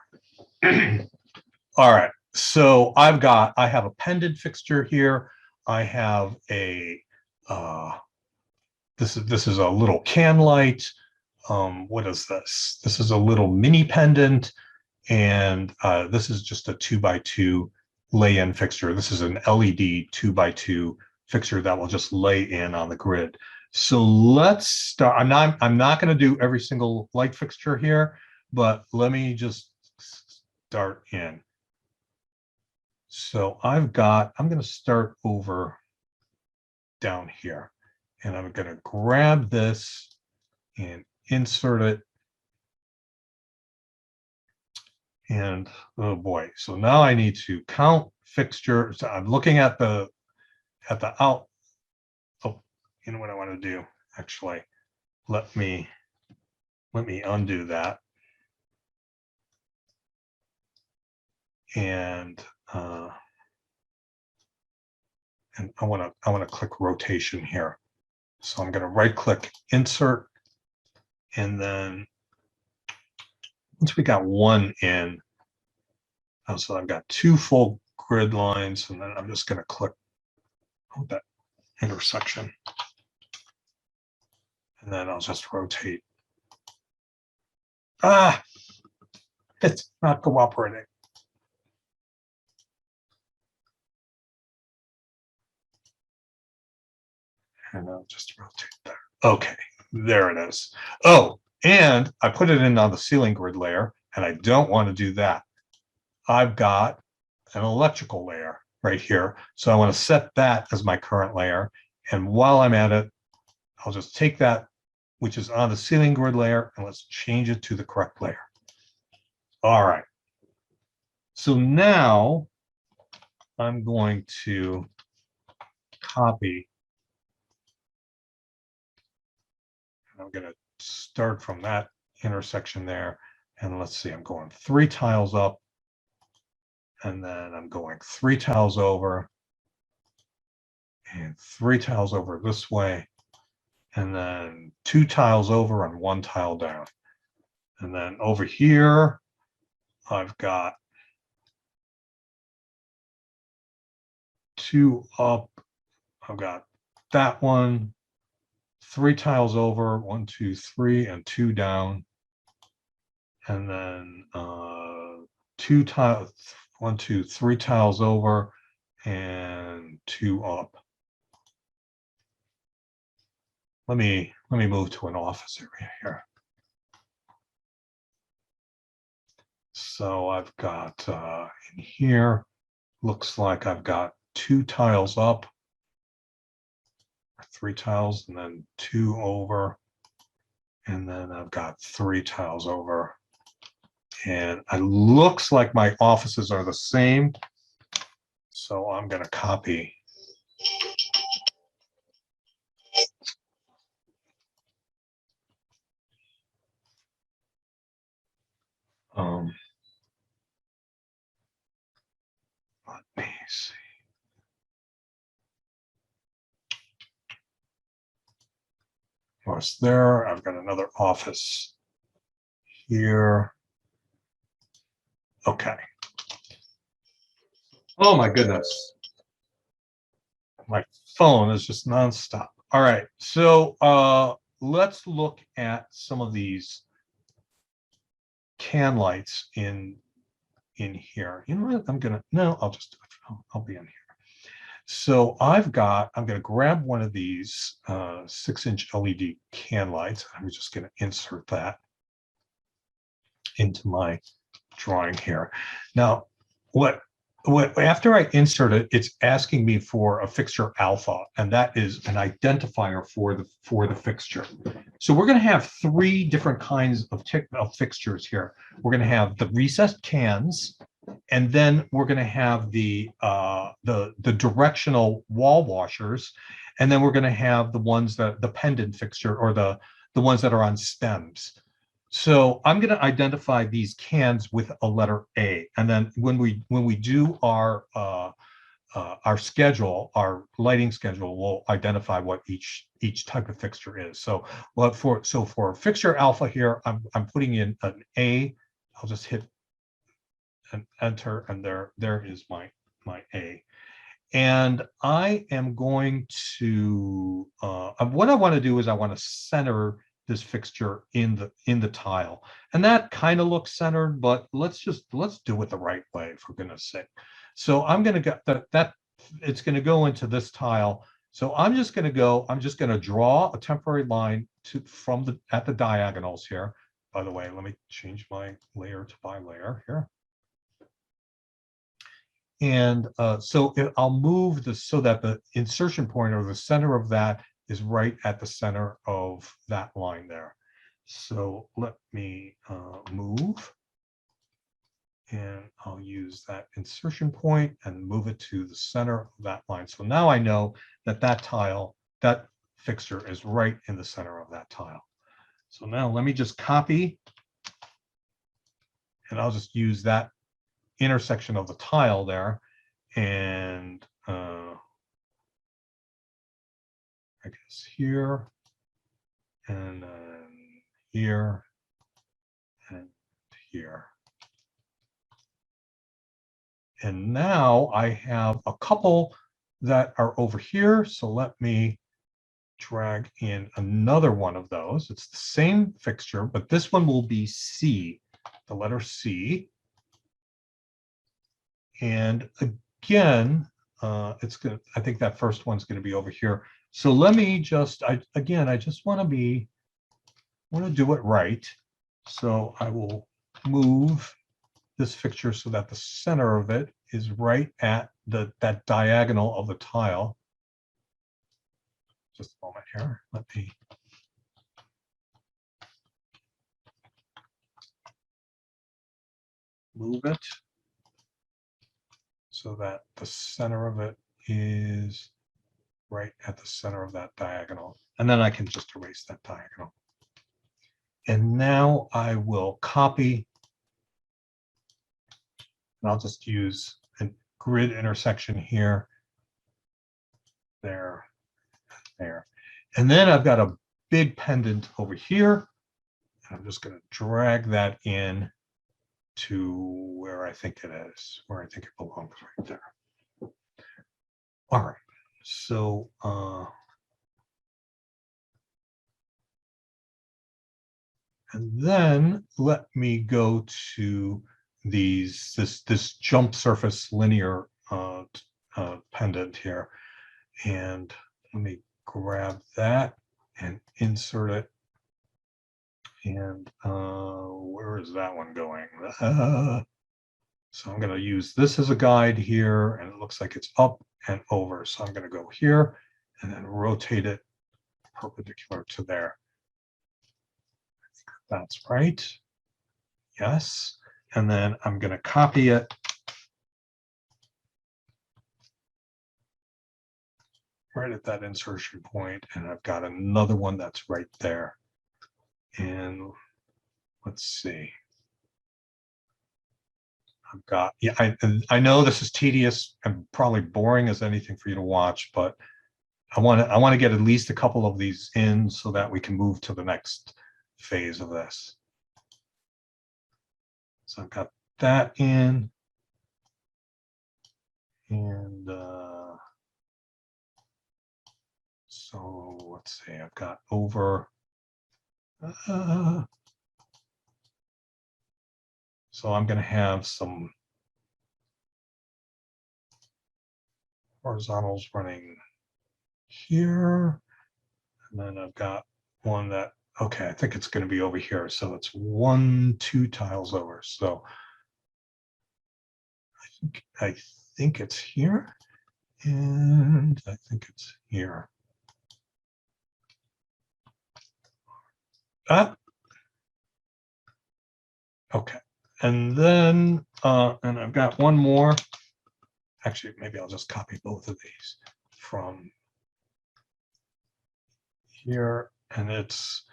All right, so I have a pendant fixture here. I have a this is a little can light. What is this? This is a little mini pendant, and this is just a 2x2 lay-in fixture. This is an LED 2x2 fixture that will just lay in on the grid. So let's start. I'm not going to do every single light fixture here, but let me just start in. So I'm going to start over down here, and I'm going to grab this and insert it. And oh boy, so now I need to count fixtures. So I'm looking at the out. Oh, you know what I want to do? Actually, let me undo that. And I want to click rotation here. So I'm going to right click insert, and then once we got one in, so I've got two full grid lines, and then I'm just going to click that intersection, and then I'll just rotate. It's not cooperating. And I'll just rotate there. Okay, there it is. Oh, and I put it in on the ceiling grid layer, and I don't want to do that. I've got an electrical layer right here. So I want to set that as my current layer. And while I'm at it, I'll just take that, which is on the ceiling grid layer, and let's change it to the correct layer. All right. So now I'm going to copy. I'm going to start from that intersection there. And let's see, I'm going 3 tiles up. And then I'm going 3 tiles over. And 3 tiles over this way. And then 2 tiles over and 1 tile down. And then over here, I've got 2 up. I've got that one. 3 tiles over, 1, 2, 3, and 2 down. And then 2 tiles, 1, 2, 3 tiles over, and 2 up. Let me move to an office area here. So I've got in here, looks like I've got 2 tiles up. 3 tiles, and then 2 over, and then I've got 3 tiles over, and it looks like my offices are the same, so I'm going to copy let me see. What's there? I've got another office here. Okay. Oh my goodness. My phone is just nonstop. All right. So let's look at some of these can lights in in here. You know what? I'll be in here. So I'm going to grab one of these 6-inch LED can lights. I'm just going to insert that into my drawing here. Now, after I insert it, it's asking me for a fixture alpha, and that is an identifier for the fixture. So we're going to have 3 different kinds of fixtures here. We're going to have the recessed cans, and then we're going to have the directional wall washers, and then we're going to have the ones that the pendant fixture, or the ones that are on stems. So I'm going to identify these cans with a letter A, and then when we do our schedule, our lighting schedule, we'll identify what each type of fixture is. So for fixture alpha here, I'm putting in an A. I'll just hit and enter, and there is my A. And I am going to what I want to do is I want to center this fixture in the tile, and that kind of looks centered, but let's do it the right way, for goodness sake. So I'm going to get that it's going to go into this tile. So I'm just going to draw a temporary line at the diagonals here. By the way, let me change my layer to by layer here. And I'll move this so that the insertion point, or the center of that, is right at the center of that line there. So let me move, and I'll use that insertion point and move it to the center of that line. So now I know that that fixture is right in the center of that tile. So now let me just copy, and I'll just use that intersection of the tile there, and I guess here, and then here, and here. And now I have a couple that are over here. So let me drag in another one of those. It's the same fixture, but this one will be C, the letter C. And again, it's good. I think that first one's going to be over here. So let me just, I just want to do it right. So I will move this fixture so that the center of it is right at that diagonal of the tile. Just a moment here. Let me move it so that the center of it is right at the center of that diagonal. And then I can just erase that diagonal. And now I will copy, and I'll just use a grid intersection here, there, there. And then I've got a big pendant over here. And I'm just going to drag that in to where I think it is, where I think it belongs, right there. All right. So and then let me go to this jump surface linear pendant here, and let me grab that and insert it. And where is that one going? So I'm going to use this as a guide here, and it looks like it's up and over. So I'm going to go here and then rotate it perpendicular to there. That's right. Yes. And then I'm going to copy it right at that insertion point, and I've got another one that's right there. And let's see. I've got, yeah, I know this is tedious and probably boring as anything for you to watch, but I want to get at least a couple of these in so that we can move to the next phase of this. So I've got that in, and so let's see, I've got over. So I'm going to have some Horizontals running here. And then I've got one that, okay, I think it's going to be over here. So it's 1, 2 tiles over. So I think it's here. And I think it's here. Okay. And then, and I've got one more. Actually, maybe I'll just copy both of these from here. And it's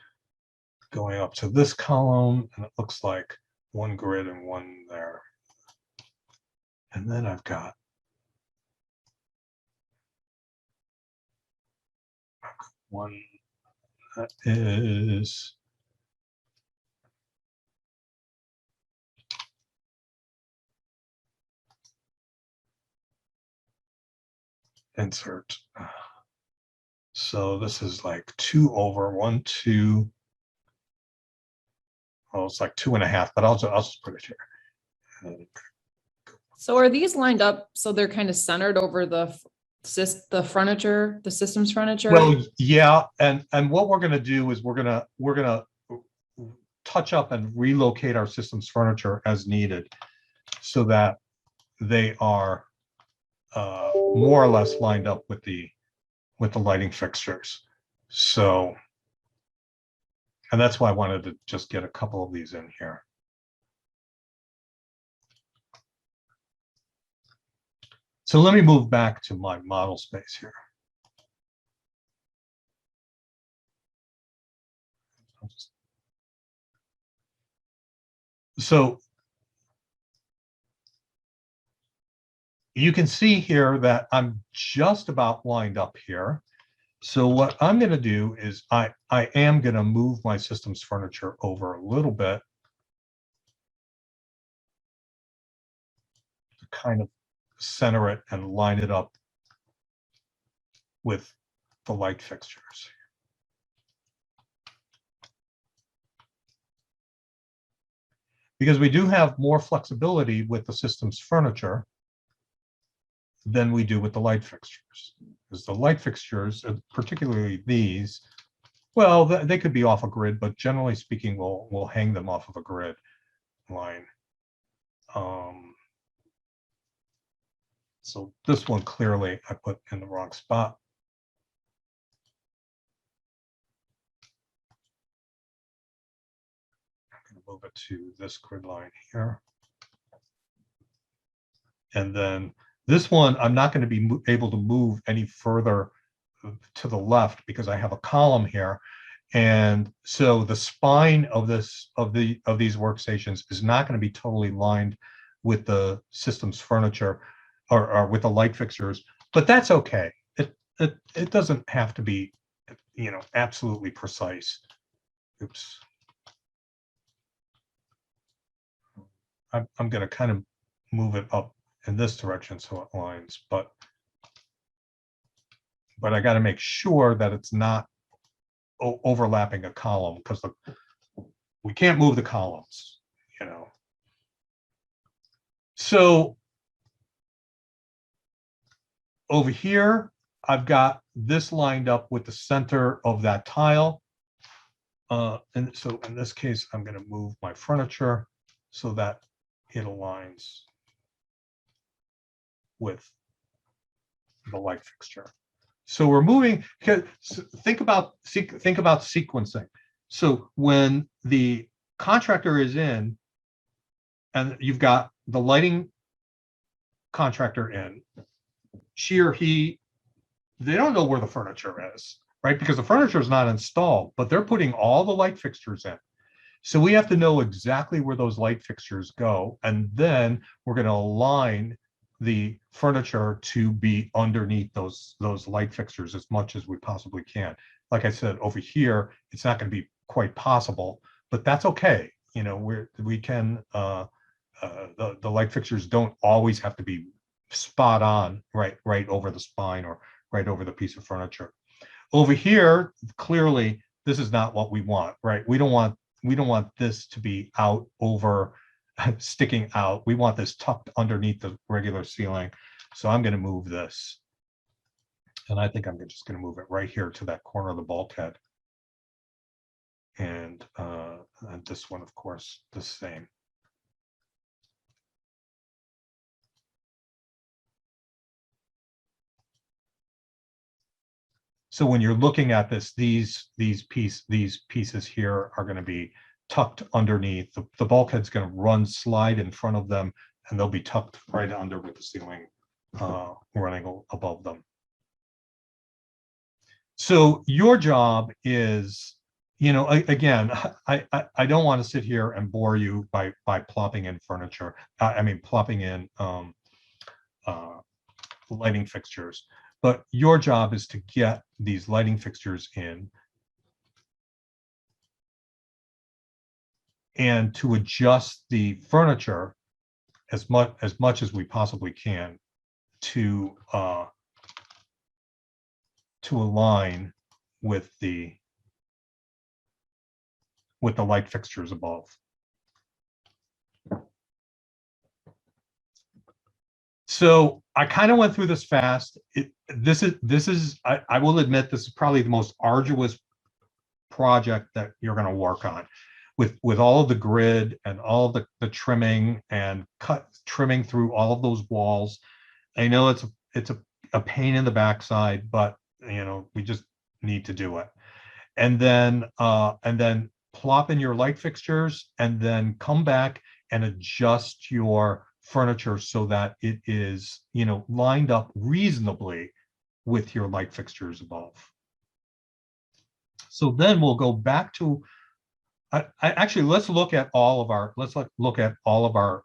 going up to this column. And it looks like one grid and one there. And then I've got one that is insert. So this is like 2 over 1, 2. Oh, it's like 2.5, but I'll just put it here. So are these lined up so they're kind of centered over the furniture, the system's furniture? Well, yeah, and what we're going to do is we're going to touch up and relocate our system's furniture as needed, so that they are more or less lined up with the lighting fixtures. So, and that's why I wanted to just get a couple of these in here. So let me move back to my model space here. So you can see here that I'm just about lined up here. So what I'm going to do is I am going to move my system's furniture over a little bit to kind of center it and line it up with the light fixtures. Because we do have more flexibility with the system's furniture than we do with the light fixtures. Because the light fixtures, particularly these, well, they could be off a grid, but generally speaking, we'll hang them off of a grid line. So this one clearly I put in the wrong spot. I'm going to move it to this grid line here. And then this one, I'm not going to be able to move any further to the left because I have a column here. And so the spine of these workstations is not going to be totally lined with the system's furniture or with the light fixtures, but that's okay. It doesn't have to be, absolutely precise. Oops. I'm going to kind of move it up in this direction so it lines, but I got to make sure that it's not overlapping a column, because we can't move the columns, So over here, I've got this lined up with the center of that tile. And so in this case, I'm going to move my furniture so that it aligns with the light fixture. So we're moving, because think about sequencing. So when the contractor is in and you've got the lighting contractor in, she or he, they don't know where the furniture is, right? Because the furniture is not installed, but they're putting all the light fixtures in. So we have to know exactly where those light fixtures go. And then we're going to align the furniture to be underneath those light fixtures as much as we possibly can. Like I said, over here, it's not going to be quite possible, but that's okay. We can, the light fixtures don't always have to be spot on right over the spine or right over the piece of furniture. Over here, clearly, this is not what we want, right? We don't want this to be out over, sticking out. We want this tucked underneath the regular ceiling. So I'm going to move this And I think I'm just going to move it right here to that corner of the bulkhead. And this one, of course, the same. So when you're looking at this, these pieces here are going to be tucked underneath. The bulkhead's going to slide in front of them, and they'll be tucked right under with the ceiling running above them. So your job is, you know, again, I don't want to sit here and bore you by plopping in furniture. I mean, plopping in lighting fixtures. But your job is to get these lighting fixtures in and to adjust the furniture as much as we possibly can to align with the light fixtures above. So I kind of went through this fast. This is I will admit, this is probably the most arduous project that you're going to work on, with all of the grid and all of the trimming and trimming through all of those walls. I know it's a pain in the backside, but you know, we just need to do it. And then plop in your light fixtures, and then come back and adjust your furniture so that it is, you know, lined up reasonably with your light fixtures above. So then we'll go back to, actually, let's look at all of our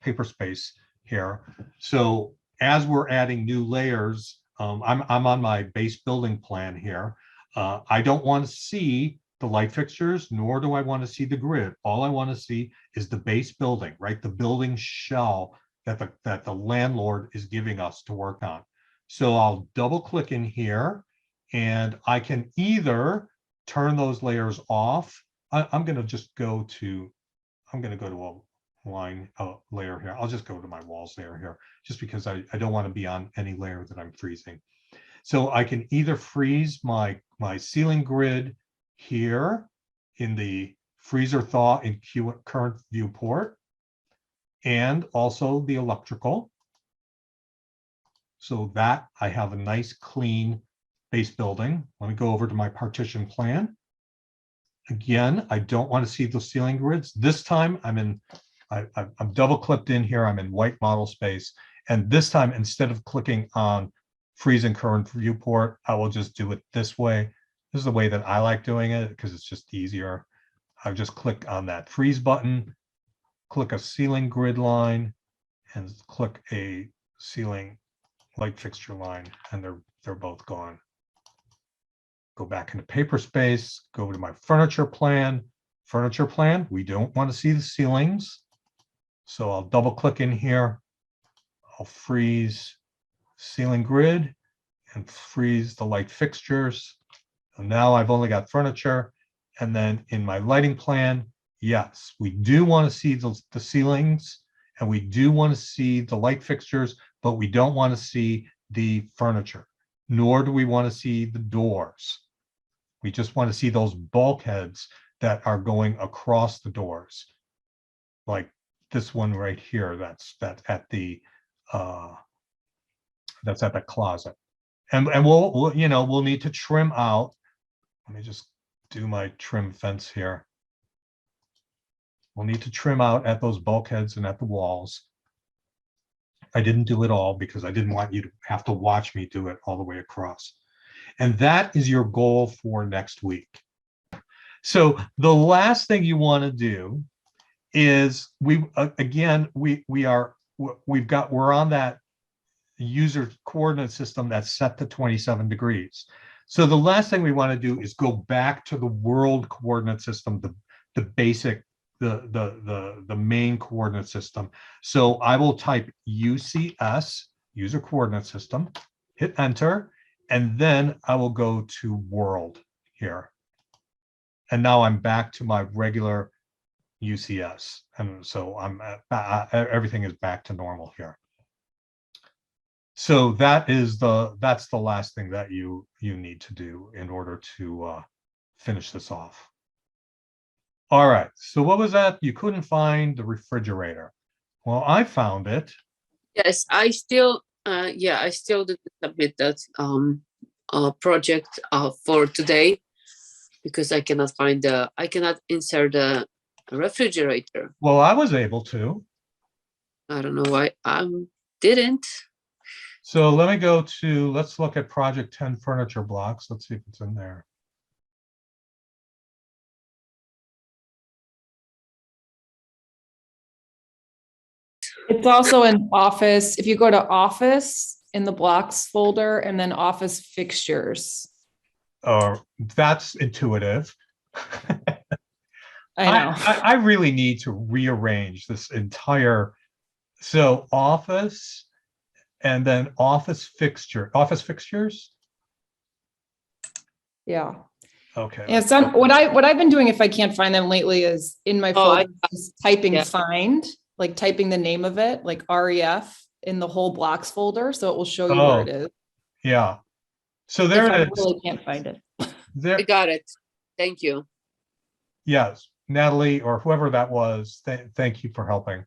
paper space here. So as we're adding new layers, I'm on my base building plan here. I don't want to see the light fixtures, nor do I want to see the grid. All I want to see is the base building, right? The building shell that the landlord is giving us to work on. So I'll double click in here, and I can either turn those layers off. I'm going to just go to, I'm going to go to a line layer here. I'll just go to my walls layer here, just because I don't want to be on any layer that I'm freezing. So I can either freeze my ceiling grid here in the freezer thaw in current viewport, and also the electrical, so that I have a nice clean base building. Let me go over to my partition plan. Again, I don't want to see the ceiling grids. This time I'm double clicked in here. I'm in white model space. And this time, instead of clicking on freeze in current viewport, I will just do it this way. This is the way that I like doing it because it's just easier. I just click on that freeze button, click a ceiling grid line, and click a ceiling light fixture line, and they're both gone. Go back into paper space, go over to my furniture plan. Furniture plan, we don't want to see the ceilings. So I'll double click in here. I'll freeze ceiling grid and freeze the light fixtures. And now I've only got furniture. And then in my lighting plan, yes, we do want to see the ceilings, and we do want to see the light fixtures, but we don't want to see the furniture, nor do we want to see the doors. We just want to see those bulkheads that are going across the doors, like this one right here. That's at the closet, and we'll you know, we'll need to trim out. Let me just do my trim fence here. We'll need to trim out at those bulkheads and at the walls. I didn't do it all because I didn't want you to have to watch me do it all the way across. And that is your goal for next week. So the last thing you want to do is we're on that user coordinate system that's set to 27 degrees. So the last thing we want to do is go back to the world coordinate system, the basic, the main coordinate system. So I will type UCS, user coordinate system, hit enter, and then I will go to world here. And now I'm back to my regular UCS. And so everything is back to normal here. So that's the last thing that you need to do in order to finish this off. All right, so what was that? You couldn't find the refrigerator. Well, I found it. Yes, I still didn't submit that project for today because I cannot insert the refrigerator. Well, I was able to. I don't know why didn't. So let me go to, let's look at project 10 furniture blocks. Let's see if it's in there. It's also in office. If you go to office in the blocks folder and then office fixtures. That's intuitive. I know. I really need to rearrange this entire, so office and then office fixtures. Yeah. Okay. Yeah. Some what I've been doing if I can't find them lately is in my folder is typing find, like typing the name of it, like REF in the whole blocks folder, so it will show you where it is. Yeah. So there it is. I really can't find it. There. I got it. Thank you. Yes, Natalie or whoever that was. Thank you for helping.